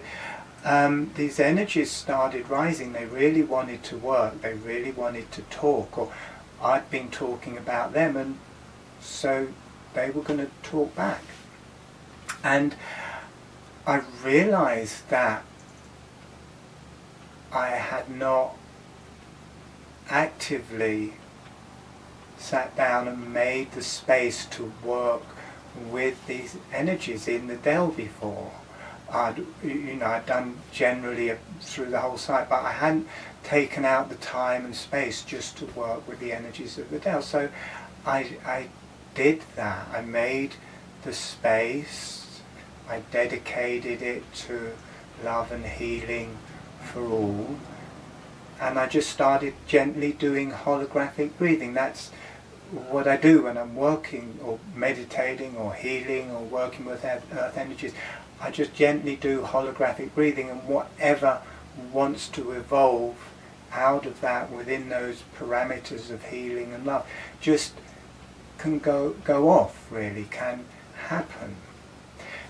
these energies started rising. They really wanted to work, they really wanted to talk, or I'd been talking about them, and so they were going to talk back. And I realized that I had not actively sat down and made the space to work with these energies in the Dell before. I'd done generally through the whole site, but I hadn't taken out the time and space just to work with the energies of the Dell. So I did that. I made the space, I dedicated it to love and healing for all, and I just started gently doing holographic breathing. That's what I do when I'm working or meditating or healing or working with earth energies. I just gently do holographic breathing, and whatever wants to evolve out of that within those parameters of healing and love just can go off, really, can happen.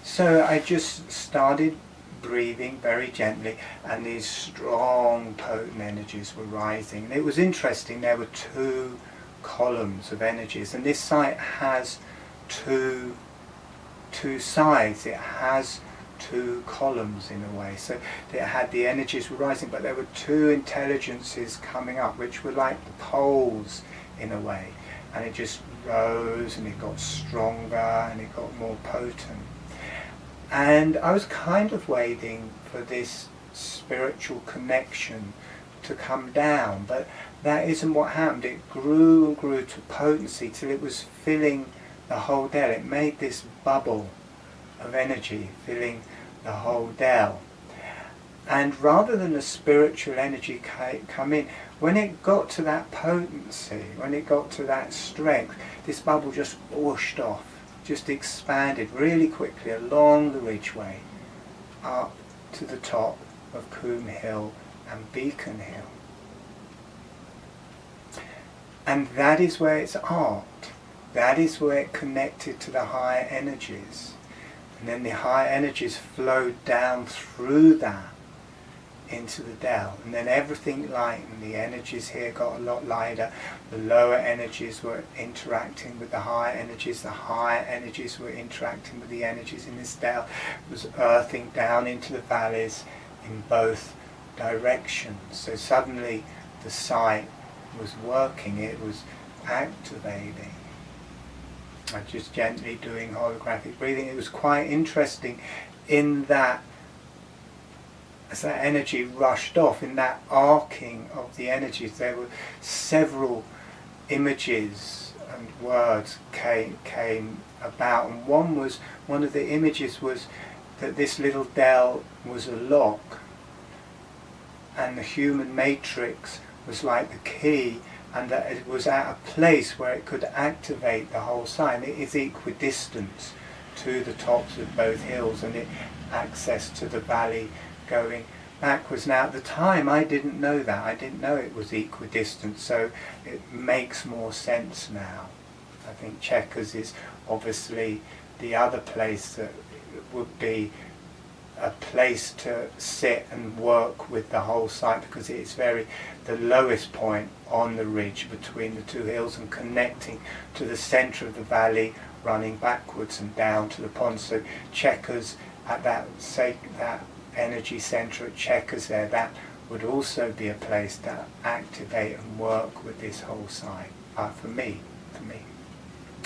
So I just started breathing very gently, and these strong, potent energies were rising. It was interesting, there were two columns of energies, and this site has two sides. It has two columns in a way. So it had the energies were rising, but there were two intelligences coming up, which were like the poles in a way. And it just rose, and it got stronger, and it got more potent. And I was kind of waiting for this spiritual connection to come down, but that isn't what happened. It grew and grew to potency till it was filling the whole Dell. It made this bubble of energy filling the whole Dell. And rather than a spiritual energy come in, when it got to that potency, when it got to that strength, this bubble just whooshed off, just expanded really quickly along the ridgeway up to the top of Coombe Hill and Beacon Hill. And that is where it's art. That is where it connected to the higher energies. And then the higher energies flowed down through that into the Dell. And then everything lightened. The energies here got a lot lighter. The lower energies were interacting with the higher energies. The higher energies were interacting with the energies in this Dell. It was earthing down into the valleys in both directions. So suddenly the site was working. It was activating. I just gently doing holographic breathing. It was quite interesting in that as that energy rushed off, in that arcing of the energies, there were several images and words came about, and one of the images was that this little Dell was a lock, and the human matrix was like the key, and that it was at a place where it could activate the whole site. And it is equidistant to the tops of both hills, and it access to the valley going backwards. Now at the time I didn't know that. I didn't know it was equidistant, so it makes more sense now. I think Chequers is obviously the other place that would be a place to sit and work with the whole site, because it is the lowest point on the ridge between the two hills and connecting to the centre of the valley, running backwards and down to the pond. So Chequers at that energy centre at Chequers there, that would also be a place to activate and work with this whole site, for me.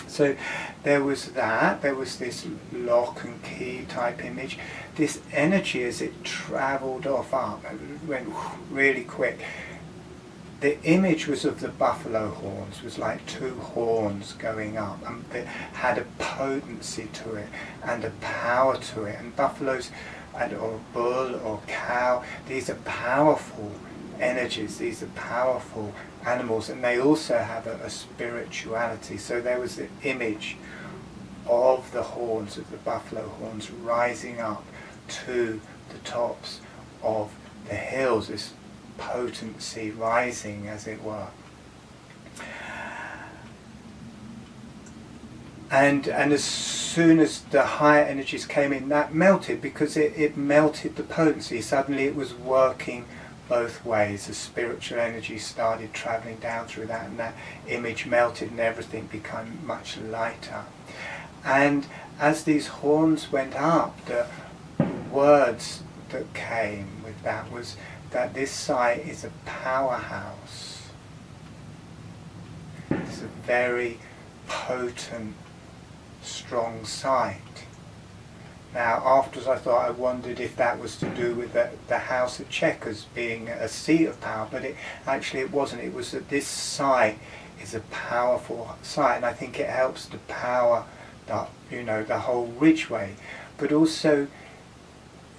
So there was that, there was this lock and key type image. This energy, as it travelled off up, it went really quick. The image was of the buffalo horns, was like two horns going up, and it had a potency to it and a power to it. And buffaloes, or bull or cow, these are powerful energies, these are powerful animals, and they also have a spirituality. So there was the image of the horns, of the buffalo horns, rising up to the tops of the hills, this potency rising, as it were. And as soon as the higher energies came in, that melted, because it melted the potency. Suddenly it was working both ways. The spiritual energy started travelling down through that, and that image melted and everything became much lighter. And as these horns went up, the words that came with that was that this site is a powerhouse. It's a very potent, strong site. Now, afterwards I wondered if that was to do with the house of Chequers being a seat of power, but it wasn't. It was that this site is a powerful site, and I think it helps to power the whole Ridgeway. But also,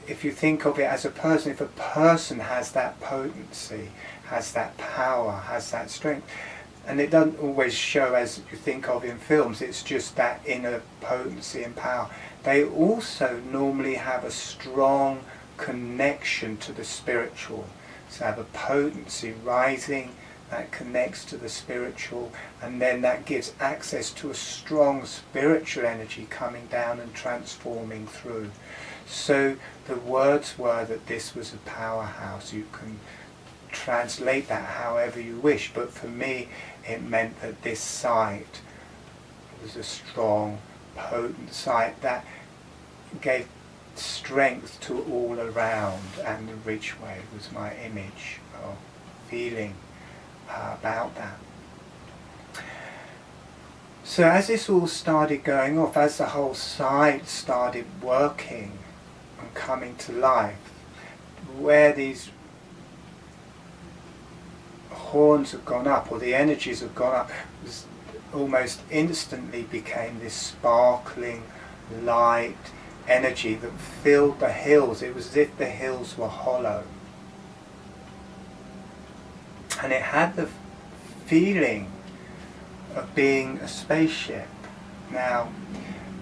if you think of it as a person, if a person has that potency, has that power, has that strength, and it doesn't always show as you think of in films, it's just that inner potency and power. They also normally have a strong connection to the spiritual. So have a potency rising that connects to the spiritual, and then that gives access to a strong spiritual energy coming down and transforming through. So the words were that this was a powerhouse. You can translate that however you wish, but for me it meant that this site was a strong, potent site that gave strength to all around, and the Ridgeway was my image of feeling about that. So as this all started going off, as the whole site started working and coming to life, where these horns have gone up, or the energies have gone up, was almost instantly became this sparkling light energy that filled the hills. It was as if the hills were hollow, and it had the feeling of being a spaceship. Now,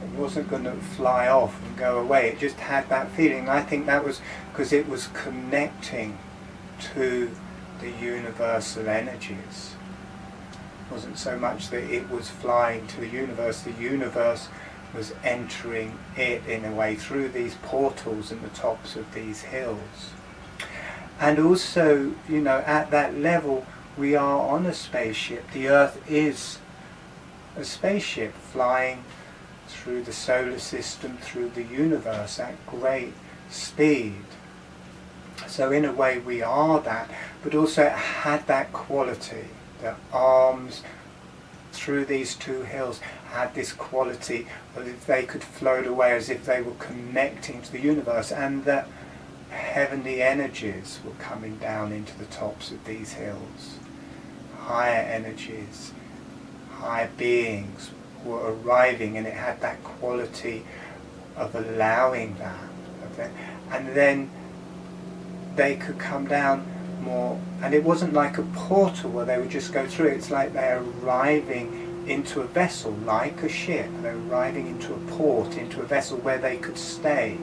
it wasn't going to fly off and go away, it just had that feeling. I think that was because it was connecting to the universal energies. It wasn't so much that it was flying to the universe was entering it in a way through these portals and the tops of these hills. And also, at that level, we are on a spaceship. The Earth is a spaceship flying through the solar system, through the universe at great speed. So in a way we are that, but also it had that quality. The arms through these two hills had this quality as if they could float away, as if they were connecting to the universe, and that heavenly energies were coming down into the tops of these hills. Higher energies, higher beings were arriving, and it had that quality of allowing that. And then they could come down more, and it wasn't like a portal where they would just go through. It's like they're arriving into a vessel, like a ship. They're arriving into a port, into a vessel where they could stay,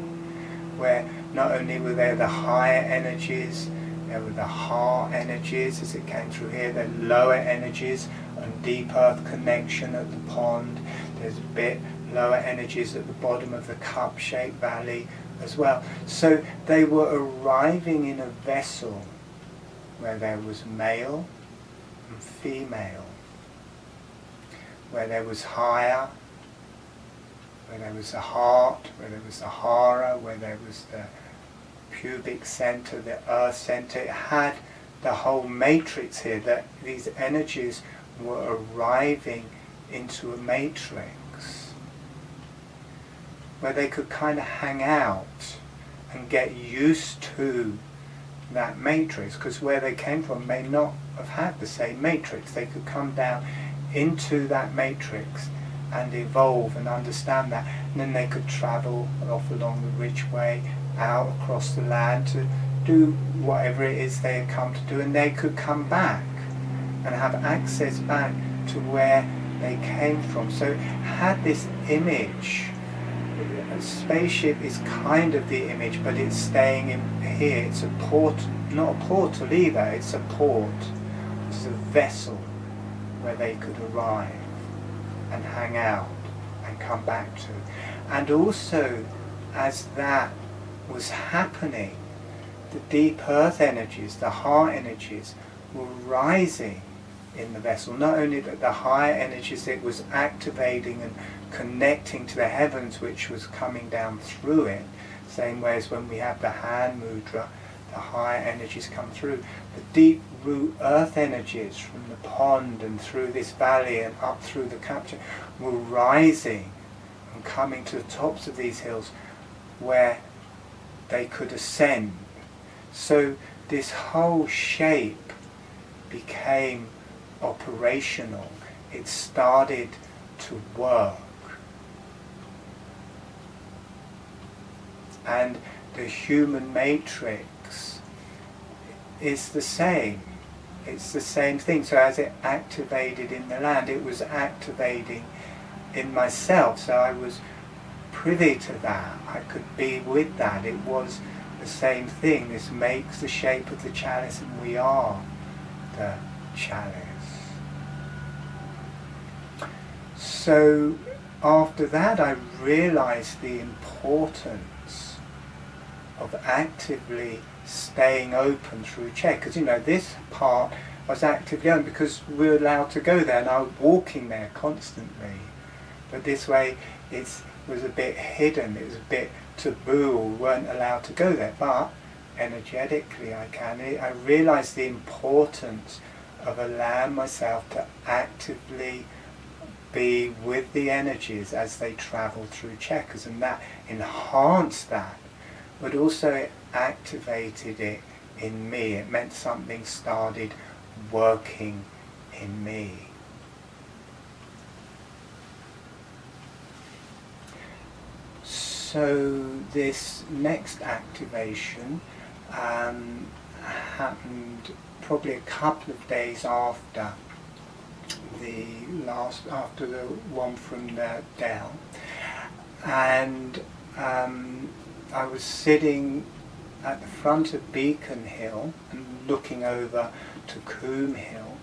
where not only were there the higher energies, there were the heart energies as it came through here, the lower energies and deep earth connection at the pond. There's a bit lower energies at the bottom of the cup-shaped valley as well. So they were arriving in a vessel where there was male and female, where there was higher, where there was the heart, where there was the hara, where there was the pubic center, the earth center. It had the whole matrix here, that these energies were arriving into a matrix where they could kind of hang out and get used to that matrix, because where they came from may not have had the same matrix. They could come down into that matrix and evolve and understand that, and then they could travel off along the Ridgeway out across the land to do whatever it is they had come to do, and they could come back and have access back to where they came from. So it had this image a spaceship is kind of the image, but it's staying in here. It's a port, not a portal either, it's a port. It's a vessel where they could arrive and hang out and come back to. And also, as that was happening, the deep earth energies, the heart energies, were rising in the vessel. Not only that the higher energies it was activating and connecting to the heavens, which was coming down through it, same way as when we have the hand mudra, the higher energies come through. The deep root earth energies from the pond and through this valley and up through the capture were rising and coming to the tops of these hills where they could ascend. So this whole shape became operational. It started to work. And the human matrix is the same. It's the same thing. So as it activated in the land, it was activating in myself. So I was privy to that. I could be with that. It was the same thing. This makes the shape of the chalice, and we are the chalice. So after that I realized the importance of actively staying open through Chequers. You know, this part was actively open because we were allowed to go there, and I was walking there constantly. But this way it was a bit hidden, it was a bit taboo, we weren't allowed to go there. But energetically I realised the importance of allowing myself to actively be with the energies as they travel through Chequers, and that enhanced that, but also it activated it in me. It meant something started working in me. So this next activation happened probably a couple of days after the one from the Dell, and I was sitting at the front of Beacon Hill and looking over to Coombe Hill.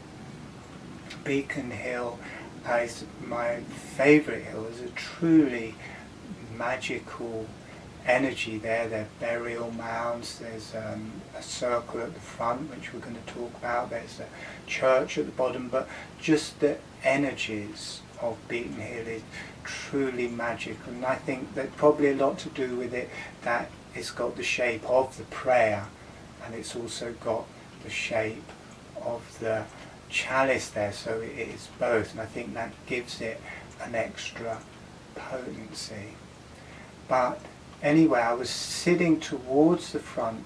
Beacon Hill is my favourite hill. It's a truly magical energy there. There are burial mounds, there's a circle at the front which we're going to talk about, there's a church at the bottom, but just the energies of Beacon Hill is truly magical, and I think that probably a lot to do with it that it's got the shape of the prayer, and it's also got the shape of the chalice there, so it is both, and I think that gives it an extra potency. But anyway, I was sitting towards the front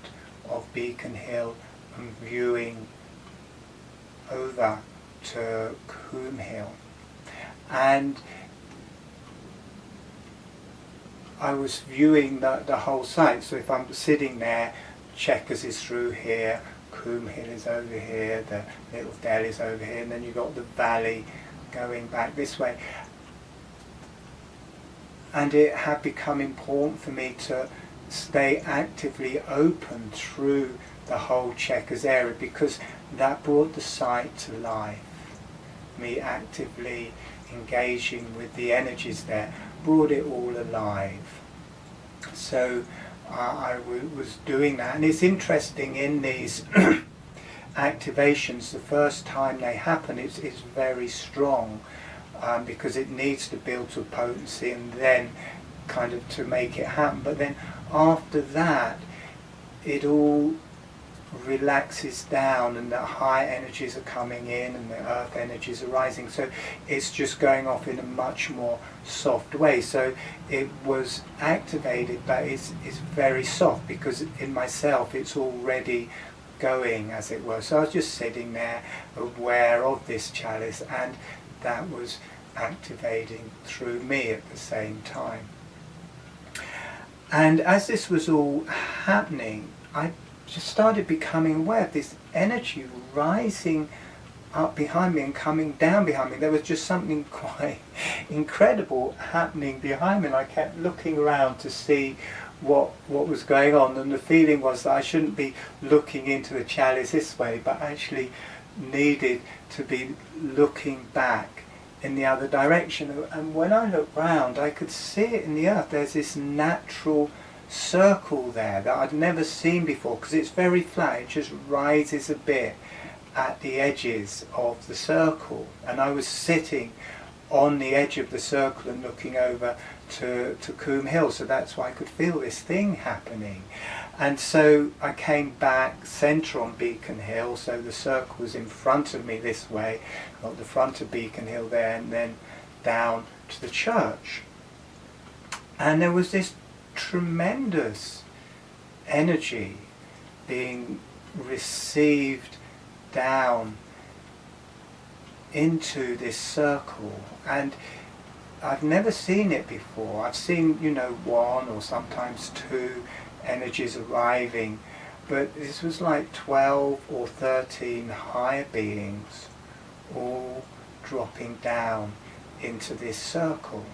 of Beacon Hill and viewing over to Coombe Hill, and I was viewing the whole site. So if I'm sitting there, Chequers is through here, Coombe Hill is over here, the little dell is over here, and then you've got the valley going back this way. And it had become important for me to stay actively open through the whole Chequers area, because that brought the site to life. Me actively engaging with the energies there brought it all alive. So I was doing that, and it's interesting in these activations, the first time they happen it's very strong, because it needs to build to potency and then kind of to make it happen. But then after that it all relaxes down, and the high energies are coming in and the earth energies are rising, so it's just going off in a much more soft way. So it was activated, but it's very soft, because in myself it's already going, as it were. So I was just sitting there aware of this chalice, and that was activating through me at the same time. And as this was all happening, I just started becoming aware of this energy rising up behind me and coming down behind me. There was just something quite incredible happening behind me, and I kept looking around to see what was going on, and the feeling was that I shouldn't be looking into the chalice this way, but actually needed to be looking back in the other direction. And when I looked round, I could see it in the earth. There's this natural circle there that I'd never seen before, because it's very flat. It just rises a bit at the edges of the circle, and I was sitting on the edge of the circle and looking over to Coombe Hill, so that's why I could feel this thing happening. And so I came back centre on Beacon Hill, so the circle was in front of me this way, got the front of Beacon Hill there, and then down to the church. And there was this tremendous energy being received down into this circle, and I've never seen it before. I've seen, one or sometimes two energies arriving, but this was like 12 or 13 higher beings all dropping down into this circle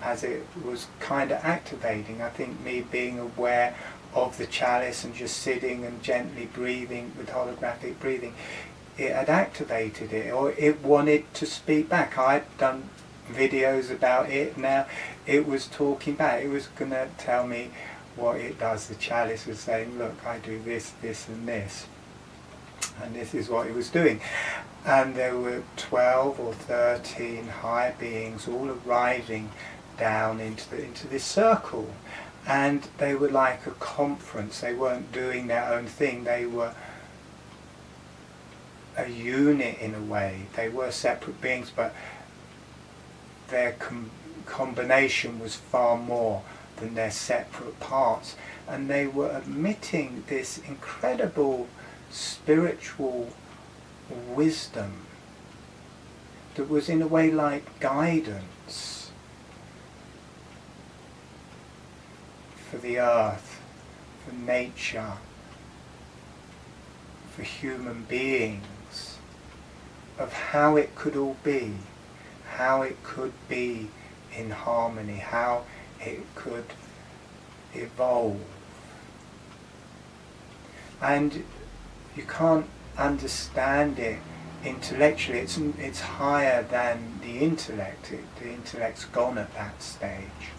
as it was kind of activating. I think me being aware of the chalice and just sitting and gently breathing with holographic breathing, it had activated it, or it wanted to speak back. I'd done videos about it, now it was talking back. It was going to tell me what it does. The chalice was saying, look, I do this, this and this, and this is what it was doing. And there were 12 or 13 higher beings all arriving down into this circle, and they were like a conference. They weren't doing their own thing, they were a unit in a way. They were separate beings, but their combination was far more than their separate parts, and they were emitting this incredible spiritual wisdom that was in a way like guidance for the earth, for nature, for human beings, of how it could all be, how it could be in harmony, how it could evolve. And you can't understand it intellectually. It's higher than the intellect. The intellect's gone at that stage.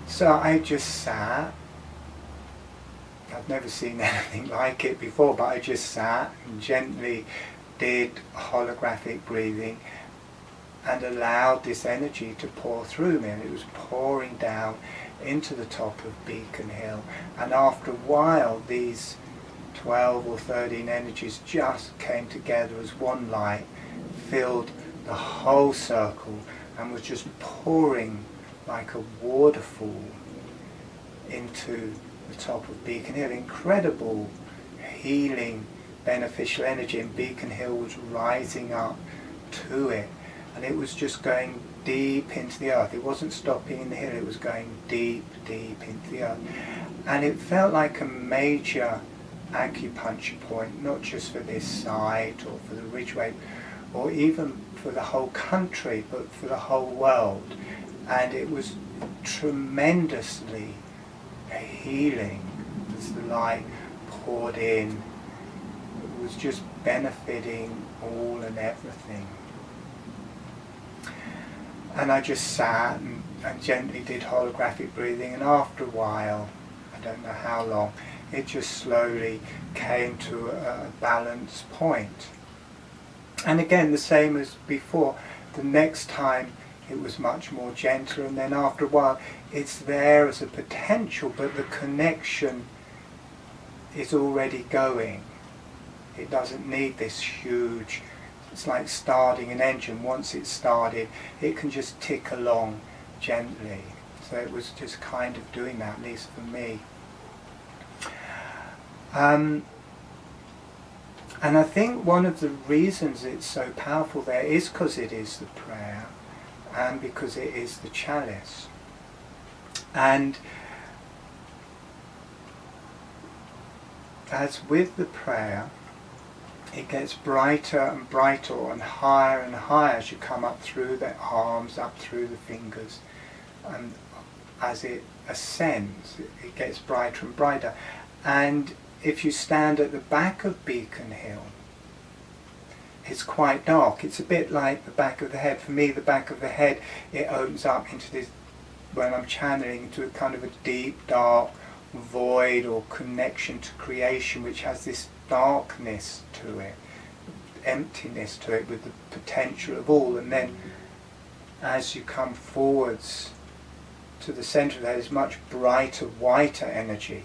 So I just sat. I've never seen anything like it before, but I just sat and gently did holographic breathing and allowed this energy to pour through me, and it was pouring down into the top of Beacon Hill. And after a while, these 12 or 13 energies just came together as one light, filled the whole circle, and was just pouring like a waterfall into the top of Beacon Hill. Incredible healing, beneficial energy, and Beacon Hill was rising up to it, and it was just going deep into the earth. It wasn't stopping in the hill, it was going deep, deep into the earth. And it felt like a major acupuncture point, not just for this site or for the Ridgeway or even for the whole country, but for the whole world. And it was tremendously healing as the light poured in. It was just benefiting all and everything. And I just sat and gently did holographic breathing, and after a while, I don't know how long, it just slowly came to a balance point. And again, the same as before, the next time it was much more gentle, and then after a while it's there as a potential, but the connection is already going. It doesn't need this huge, it's like starting an engine. Once it's started, it can just tick along gently. So it was just kind of doing that, at least for me. And I think one of the reasons it's so powerful there is because it is the prayer, and because it is the chalice. And as with the prayer, it gets brighter and brighter and higher as you come up through the arms, up through the fingers, and as it ascends, it gets brighter and brighter. And if you stand at the back of Beacon Hill, it's quite dark. It's a bit like the back of the head. For me, the back of the head, it opens up into this, when I'm channeling, into a kind of a deep, dark void or connection to creation, which has this darkness to it, emptiness to it, with the potential of all. And then as you come forwards to the centre, there is much brighter, whiter energy.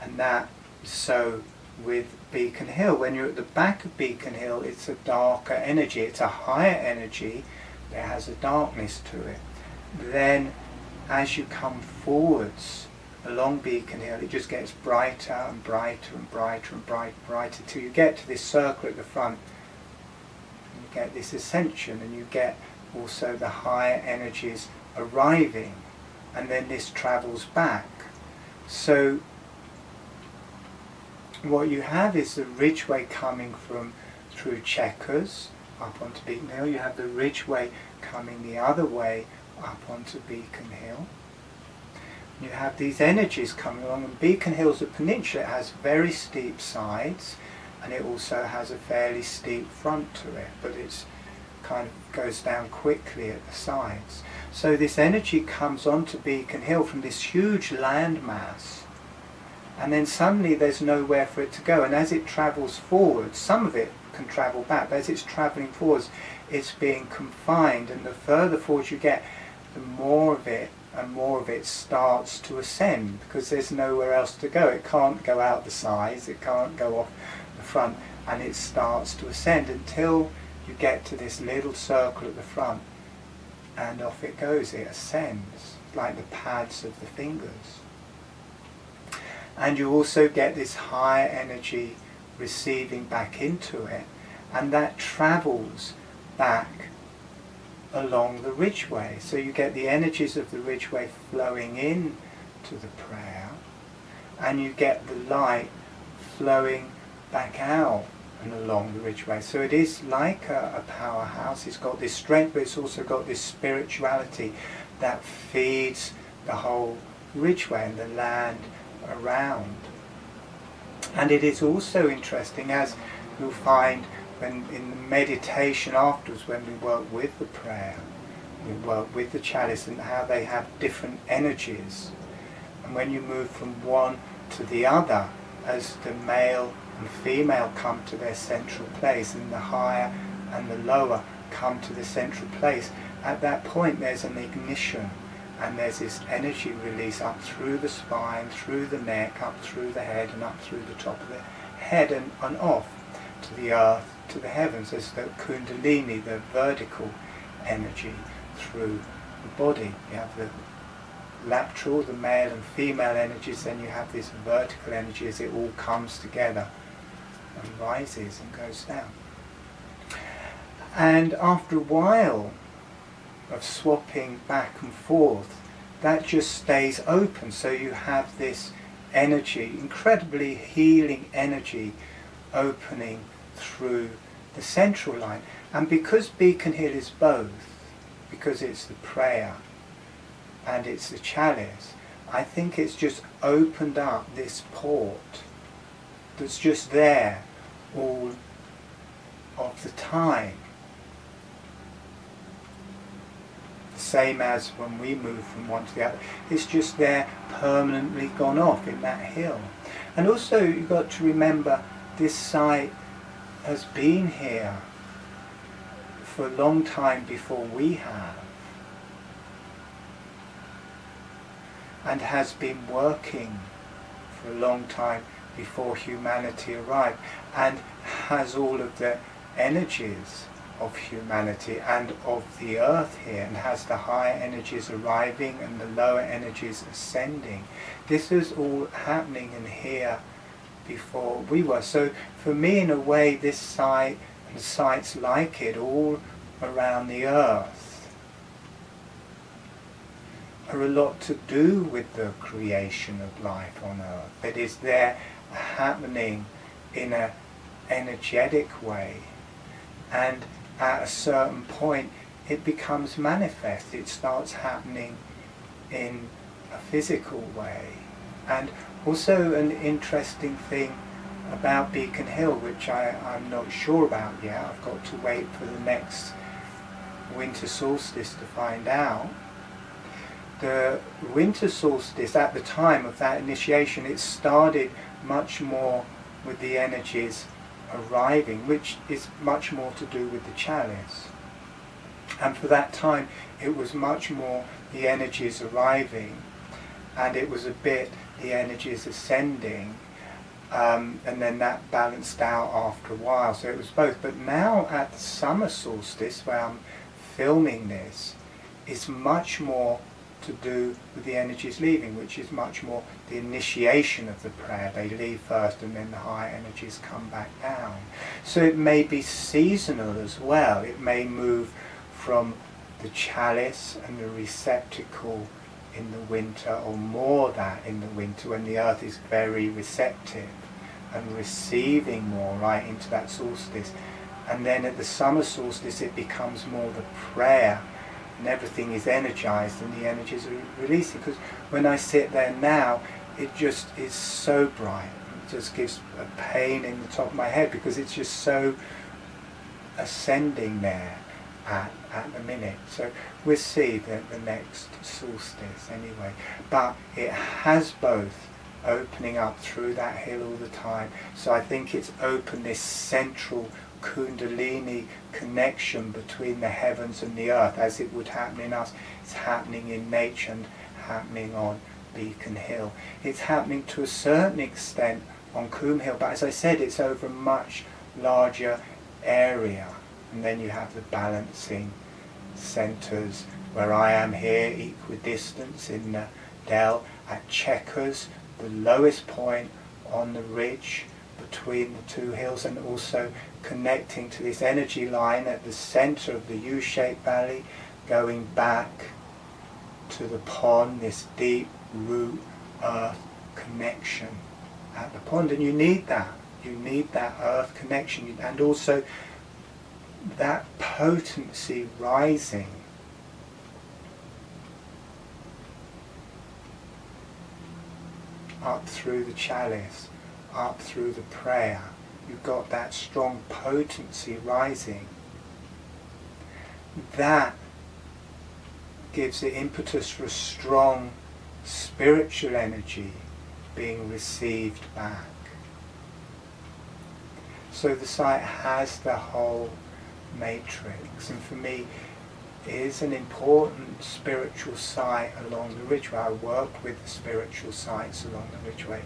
And that is so with Beacon Hill. When you're at the back of Beacon Hill, it's a darker energy, it's a higher energy that has a darkness to it. Then as you come forwards along Beacon Hill, it just gets brighter and brighter and brighter and brighter till you get to this circle at the front. And you get this ascension, and you get also the higher energies arriving, and then this travels back. So what you have is the ridgeway coming through Chequers up onto Beacon Hill. You have the ridgeway coming the other way up onto Beacon Hill. You have these energies coming along, and Beacon Hill's a peninsula. It has very steep sides, and it also has a fairly steep front to it, but it's kind of goes down quickly at the sides. So this energy comes onto Beacon Hill from this huge landmass, and then suddenly there's nowhere for it to go, and as it travels forward, some of it can travel back, but as it's travelling forwards, it's being confined, and the further forward you get, the more of it and more of it starts to ascend, because there's nowhere else to go. It can't go out the sides, it can't go off the front, and it starts to ascend until you get to this little circle at the front, and off it goes. It ascends like the pads of the fingers. And you also get this higher energy receiving back into it, and that travels back along the ridgeway. So you get the energies of the ridgeway flowing in to the prayer, and you get the light flowing back out and along the ridgeway. So it is like a powerhouse. It's got this strength, but it's also got this spirituality that feeds the whole ridgeway and the land around. And it is also interesting, as you'll find when in the meditation afterwards, when we work with the prayer, we work with the chalice, and how they have different energies. And when you move from one to the other, as the male and female come to their central place, and the higher and the lower come to the central place, at that point there's an ignition, and there's this energy release up through the spine, through the neck, up through the head, and up through the top of the head, and off to the earth, to the heavens. There's the kundalini, the vertical energy through the body. You have the lateral, the male and female energies, then you have this vertical energy as it all comes together and rises and goes down. And after a while of swapping back and forth, that just stays open. So you have this energy, incredibly healing energy, opening through the central line. And because Beacon Hill is both, because it's the prayer and it's the chalice, I think it's just opened up this port that's just there all of the time. Same as when we move from one to the other, it's just there, permanently gone off in that hill. And also you've got to remember, this site has been here for a long time before we have, and has been working for a long time before humanity arrived, and has all of the energies of humanity and of the earth here, and has the higher energies arriving and the lower energies ascending. This is all happening in here before we were. So for me, in a way, this site and sites like it all around the earth are a lot to do with the creation of life on earth. It is there happening in an energetic way, and at a certain point it becomes manifest. It starts happening in a physical way. And also an interesting thing about Beacon Hill, which I'm not sure about yet, I've got to wait for the next winter solstice to find out. The winter solstice, at the time of that initiation, it started much more with the energies arriving, which is much more to do with the chalice. And for that time it was much more the energies arriving, and it was a bit the energies ascending, and then that balanced out after a while, so it was both. But now at the summer solstice, where I'm filming this, it's much more to do with the energies leaving, which is much more the initiation of the prayer. They leave first and then the higher energies come back down. So it may be seasonal as well. It may move from the chalice and the receptacle in the winter, or more that in the winter when the earth is very receptive and receiving more, right into that solstice. And then at the summer solstice it becomes more the prayer, and everything is energized and the energies are releasing. Because when I sit there now, it just is so bright. It just gives a pain in the top of my head, because it's just so ascending there at the minute. So we'll see the next solstice anyway. But it has both opening up through that hill all the time. So I think it's opened this central Kundalini connection between the heavens and the earth, as it would happen in us. It's happening in nature and happening on Beacon Hill. It's happening to a certain extent on Coombe Hill, but as I said, it's over a much larger area. And then you have the balancing centres, where I am here, equidistant in the dell, at Chequers, the lowest point on the ridge between the two hills, and also connecting to this energy line at the centre of the U-shaped valley, going back to the pond, this deep root earth connection at the pond. And you need that earth connection, and also that potency rising up through the chalice, up through the prayer. You've got that strong potency rising. That gives the impetus for a strong spiritual energy being received back. So the site has the whole matrix, and for me it is an important spiritual site along the ridgeway. I work with the spiritual sites along the ridgeway,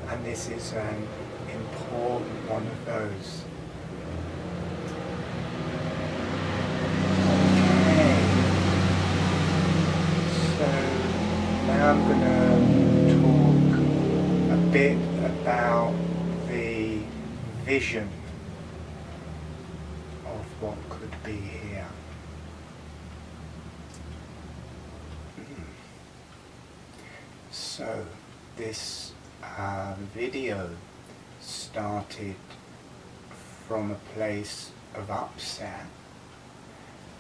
and this is an important one of those. Okay, so now I'm going to talk a bit about the vision of what could be here. So this video started from a place of upset.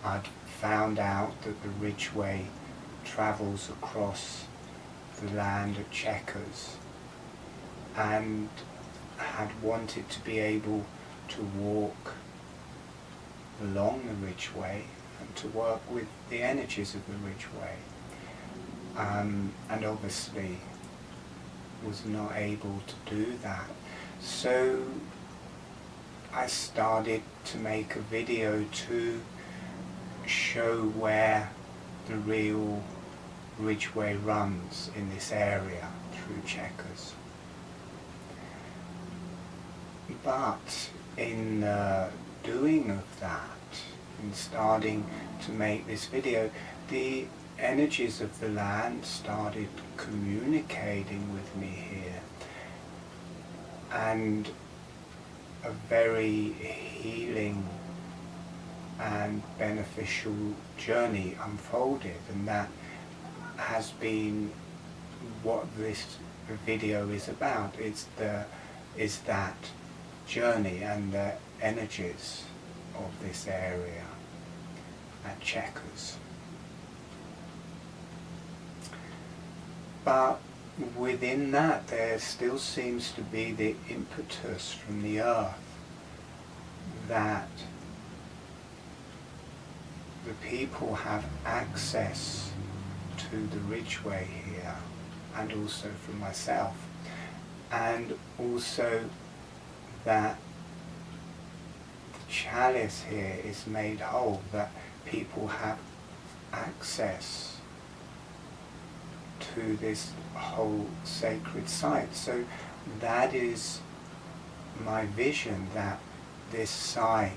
I'd found out that the ridgeway travels across the land of Chequers, and had wanted to be able to walk along the ridgeway and to work with the energies of the ridgeway, and obviously was not able to do that. So I started to make a video to show where the real ridgeway runs in this area through Chequers. But in doing of that, in starting to make this video, the energies of the land started communicating with me here, and a very healing and beneficial journey unfolded, and that has been what this video is about. It's the is that journey and the energies of this area at Chequers. But within that there still seems to be the impetus from the earth that the people have access to the ridgeway here, and also from myself, and also that the chalice here is made whole, that people have access to this whole sacred site. So that is my vision, that this site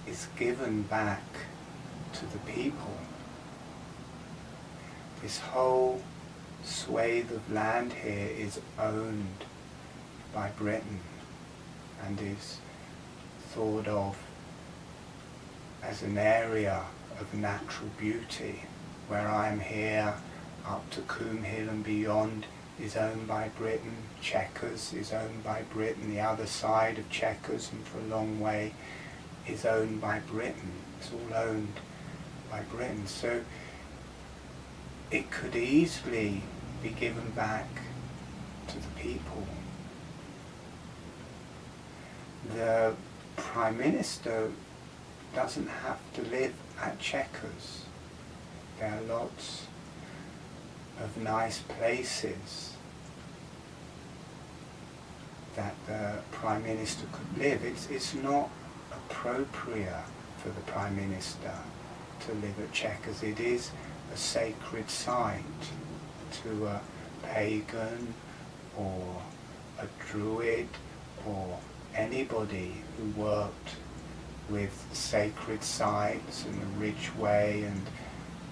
is given back to the people. This whole swathe of land here is owned by Britain and is thought of as an area of natural beauty. Where I am here, up to Coombe Hill and beyond, is owned by Britain. Chequers is owned by Britain. The other side of Chequers and for a long way is owned by Britain. It's all owned by Britain. So it could easily be given back to the people. The Prime Minister doesn't have to live at Chequers. There are lots of nice places that the Prime Minister could live. It's not appropriate for the Prime Minister to live at Chequers. It is a sacred site to a pagan or a druid or anybody who worked with sacred sites and the ridgeway and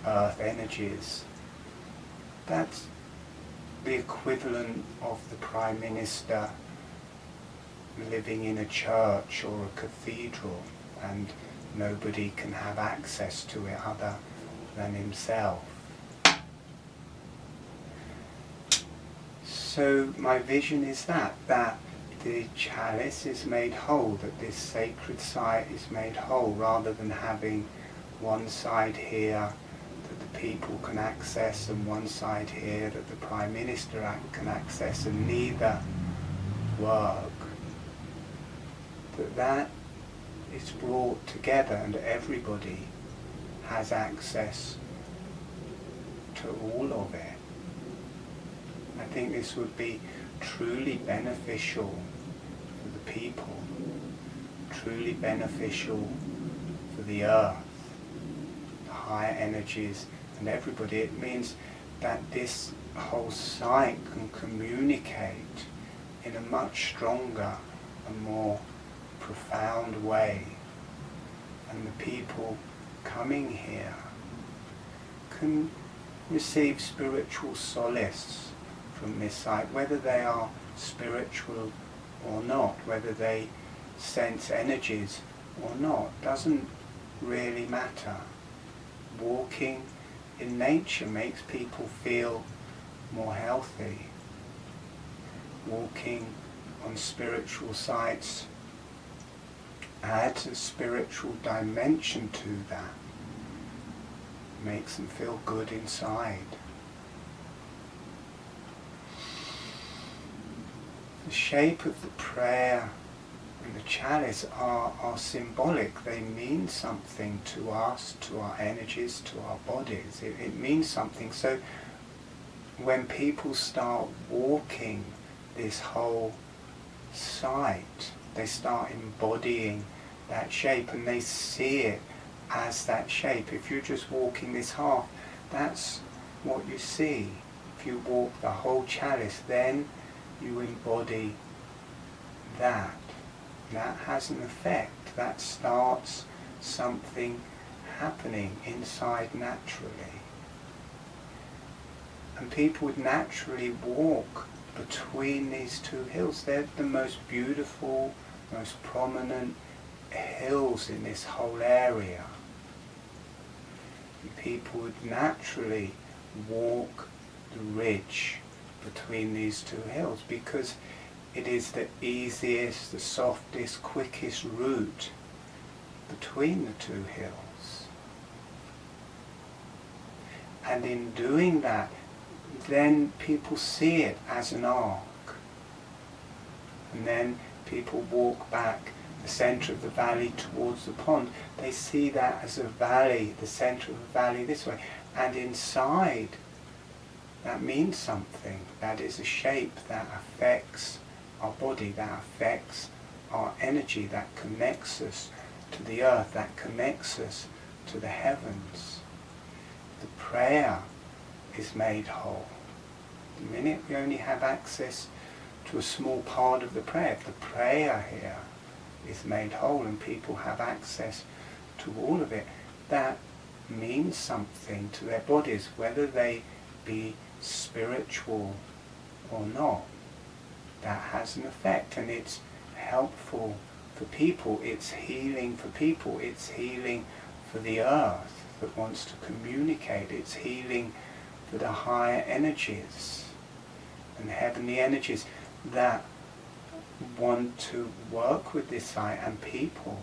earth energies. That's the equivalent of the Prime Minister living in a church or a cathedral and nobody can have access to it other than himself. So my vision is that the chalice is made whole, that this sacred site is made whole, rather than having one side here that the people can access and one side here that the Prime Minister can access, and neither work. That is brought together and everybody has access to all of it. I think this would be truly beneficial for the people, truly beneficial for the earth, the higher energies and everybody. It means that this whole site can communicate in a much stronger and more profound way, and the people coming here can receive spiritual solace from this site, whether they are spiritual or not, whether they sense energies or not, doesn't really matter. Walking in nature makes people feel more healthy. Walking on spiritual sites adds a spiritual dimension to that, makes them feel good inside. The shape of the prayer and the chalice are symbolic. They mean something to us, to our energies, to our bodies. It means something. So when people start walking this whole site, they start embodying that shape and they see it as that shape. If you're just walking this half, that's what you see. If you walk the whole chalice, then you embody that. That has an effect. That starts something happening inside naturally. And people would naturally walk between these two hills. They're the most beautiful, most prominent hills in this whole area. And people would naturally walk the ridge between these two hills, because it is the easiest, the softest, quickest route between the two hills. And in doing that, then people see it as an arc. And then people walk back the centre of the valley towards the pond. They see that as a valley, the centre of the valley this way. And inside, that means something. That is a shape that affects our body, that affects our energy, that connects us to the earth, that connects us to the heavens. The prayer is made whole. The minute we only have access to a small part of the prayer, the prayer here is made whole and people have access to all of it, that means something to their bodies, whether they be spiritual or not. That has an effect, and it's helpful for people, it's healing for people, it's healing for the earth that wants to communicate, it's healing for the higher energies and heavenly energies that want to work with this site, and people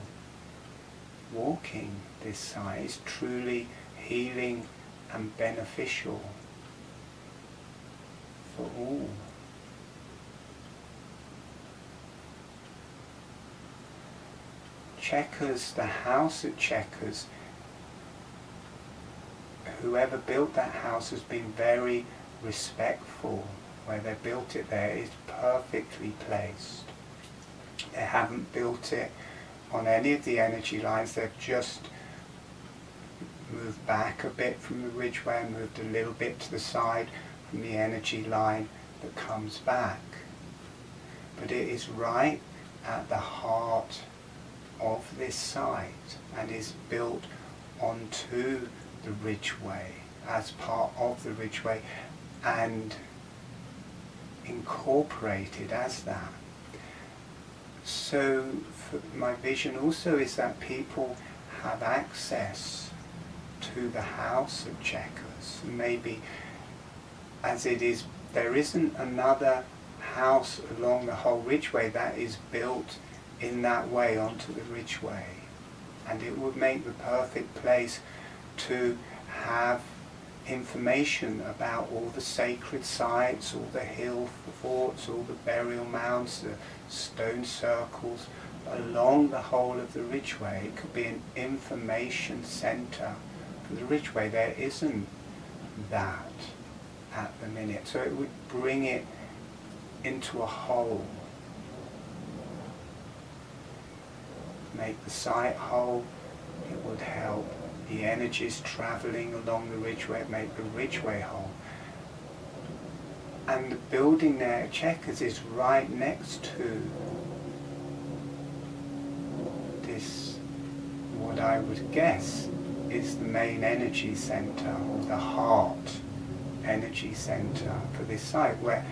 walking this site is truly healing and beneficial for all. Chequers, the house at Chequers, whoever built that house has been very respectful. Where they built it there is perfectly placed. They haven't built it on any of the energy lines, they've just moved back a bit from the ridgeway and moved a little bit to the side from the energy line that comes back. But it is right at the heart of this site and is built onto the ridgeway, as part of the ridgeway, and incorporated as that. So my vision also is that people have access to the house of Chequers. Maybe as it is, there isn't another house along the whole ridgeway that is built in that way onto the ridgeway, and it would make the perfect place to have information about all the sacred sites, all the hill forts, all the burial mounds, the stone circles along the whole of the ridgeway. It could be an information centre for the ridgeway. There isn't that at the minute, so it would bring it into a whole, make the site whole. It would help the energies travelling along the ridgeway, make the ridgeway whole. And the building there at Chequers is right next to this, what I would guess is the main energy centre, or the heart energy centre for this site, where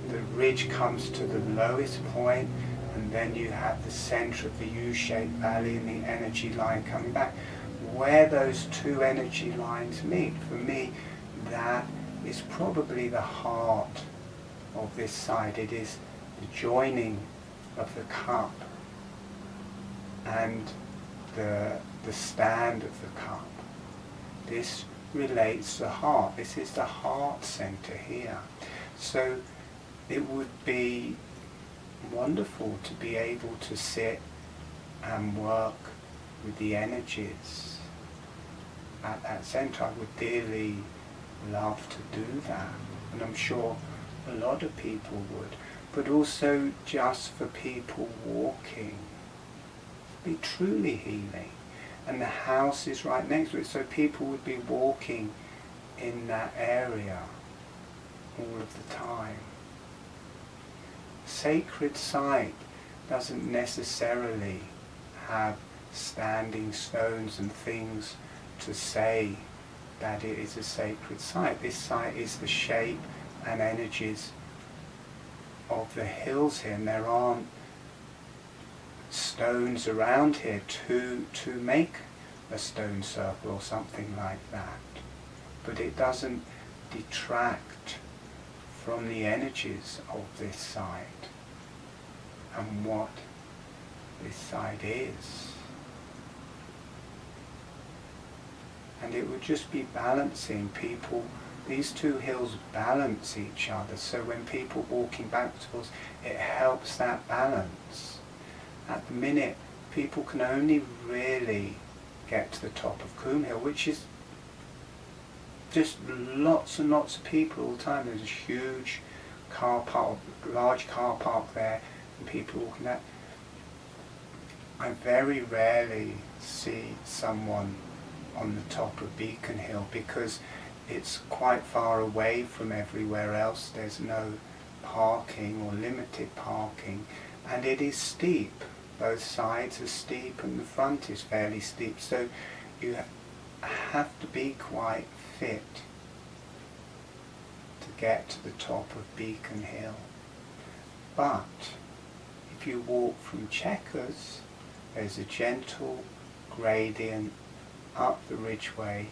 the ridge comes to the lowest point, and then you have the centre of the U-shaped valley and the energy line coming back. Where those two energy lines meet, for me, that is probably the heart of this site. It is the joining of the cup and the stand of the cup. This relates to the heart. This is the heart center here. So it would be wonderful to be able to sit and work with the energies at that center. I would dearly love to do that, and I'm sure a lot of people would, but also just for people walking, be truly healing. And the house is right next to it, so people would be walking in that area all of the time. Sacred site doesn't necessarily have standing stones and things to say that it is a sacred site. This site is the shape and energies of the hills here, and there aren't stones around here to make a stone circle or something like that. But it doesn't detract from the energies of this side and what this side is. And it would just be balancing people. These two hills balance each other, so when people walking backwards, it helps that balance. At the minute, people can only really get to the top of Coombe Hill, which is just lots and lots of people all the time. There's a huge car park, large car park there, and people walking that. I very rarely see someone on the top of Beacon Hill because it's quite far away from everywhere else. There's no parking or limited parking, and it is steep. Both sides are steep and the front is fairly steep, so you have to be quite fit to get to the top of Beacon Hill. But if you walk from Chequers, there's a gentle gradient up the ridgeway,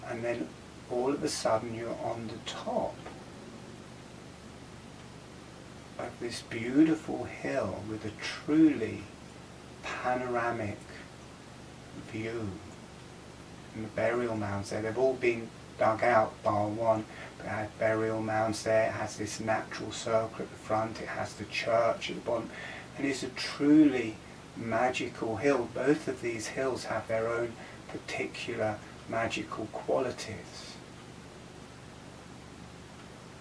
and then all of a sudden you're on the top of this beautiful hill with a truly panoramic view. And the burial mounds there, they've all been dug out bar one, but it had burial mounds there. It has this natural circle at the front, it has the church at the bottom, and it's a truly magical hill. Both of these hills have their own particular magical qualities.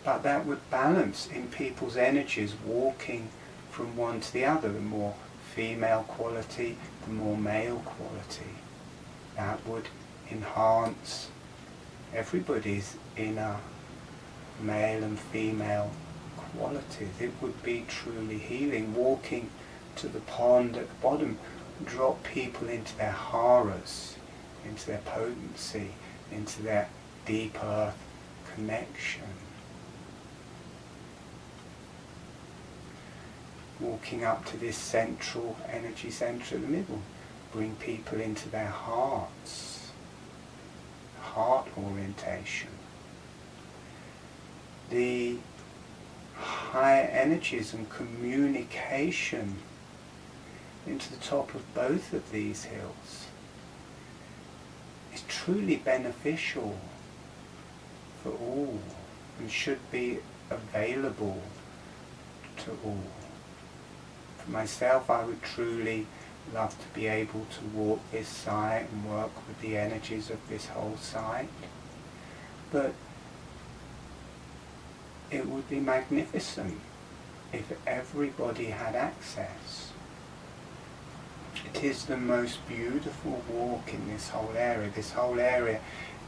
But that would balance in people's energies walking from one to the other. The more female quality, the more male quality. That would enhance everybody's inner male and female qualities. It would be truly healing. Walking to the pond at the bottom, drop people into their haras, into their potency, into their deep earth connection. Walking up to this central energy centre in the middle, bring people into their hearts, heart orientation. The higher energies and communication into the top of both of these hills is truly beneficial for all and should be available to all. For myself, I would truly love to be able to walk this site and work with the energies of this whole site, but it would be magnificent if everybody had access. It is the most beautiful walk in this whole area. This whole area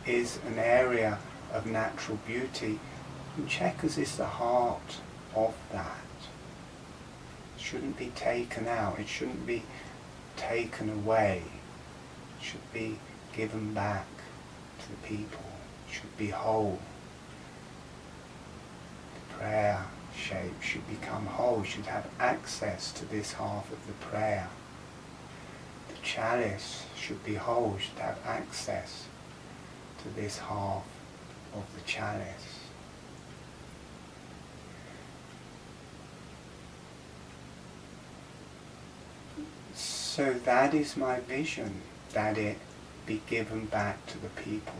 is an area of natural beauty, and Chequers is the heart of that. It shouldn't be taken out, it shouldn't be taken away, it should be given back to the people, it should be whole. The prayer shape should become whole, should have access to this half of the prayer. The chalice should be whole, should have access to this half of the chalice. So that is my vision, that it be given back to the people.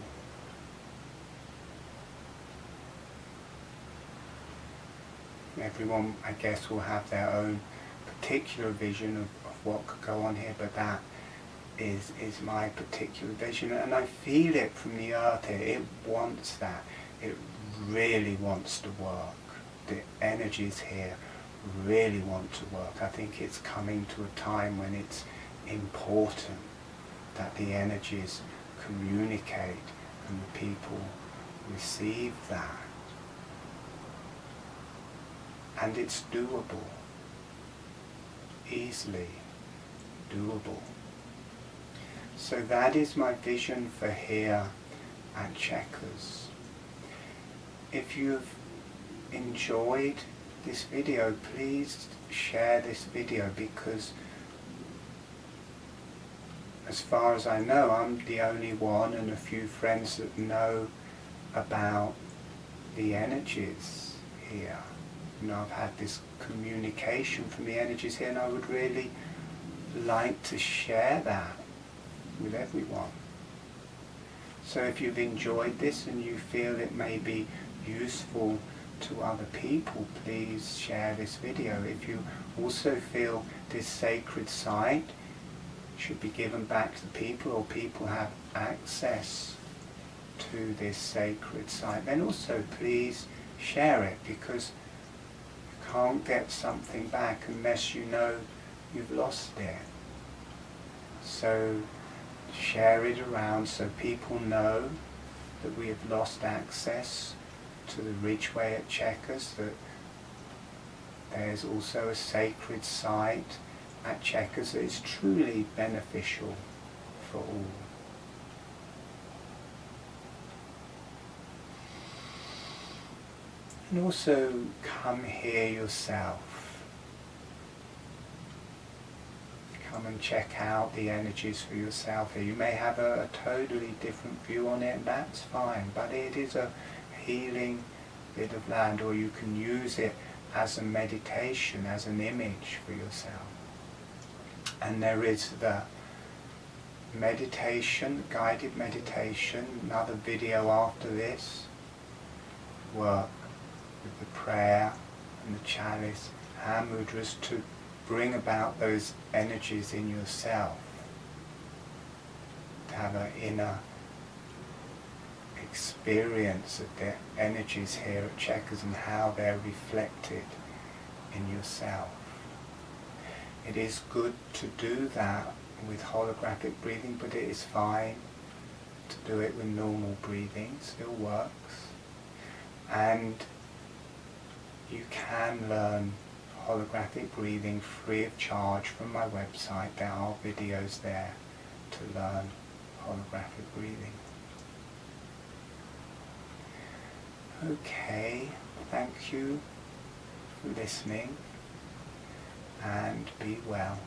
Everyone, I guess, will have their own particular vision of what could go on here, but that is my particular vision, and I feel it from the earth here. It wants that. It really wants to work. The energies here really want to work. I think it's coming to a time when it's important that the energies communicate and the people receive that. And it's doable. Easily doable. So that is my vision for here at Chequers. If you've enjoyed this video, please share this video, because as far as I know, I'm the only one and a few friends that know about the energies here. I've had this communication from the energies here, and I would really like to share that with everyone. So if you've enjoyed this and you feel it may be useful to other people, please share this video. If you also feel this sacred site should be given back to people, or people have access to this sacred site, then also please share it, because you can't get something back unless you know you've lost it. So share it around so people know that we have lost access to the Ridgeway at Chequers, that there's also a sacred site at Chequers that is truly beneficial for all. And also come here yourself. Come and check out the energies for yourself here. You may have a totally different view on it, and that's fine, but it is a healing bit of land, or you can use it as a meditation, as an image for yourself. And there is the meditation, guided meditation, another video after this, work with the prayer and the chalice, hand mudras, to bring about those energies in yourself, to have an inner experience of the energies here at Chequers and how they're reflected in yourself. It is good to do that with holographic breathing, but it is fine to do it with normal breathing, still works. And you can learn holographic breathing free of charge from my website. There are videos there to learn holographic breathing. Okay, thank you for listening, and be well.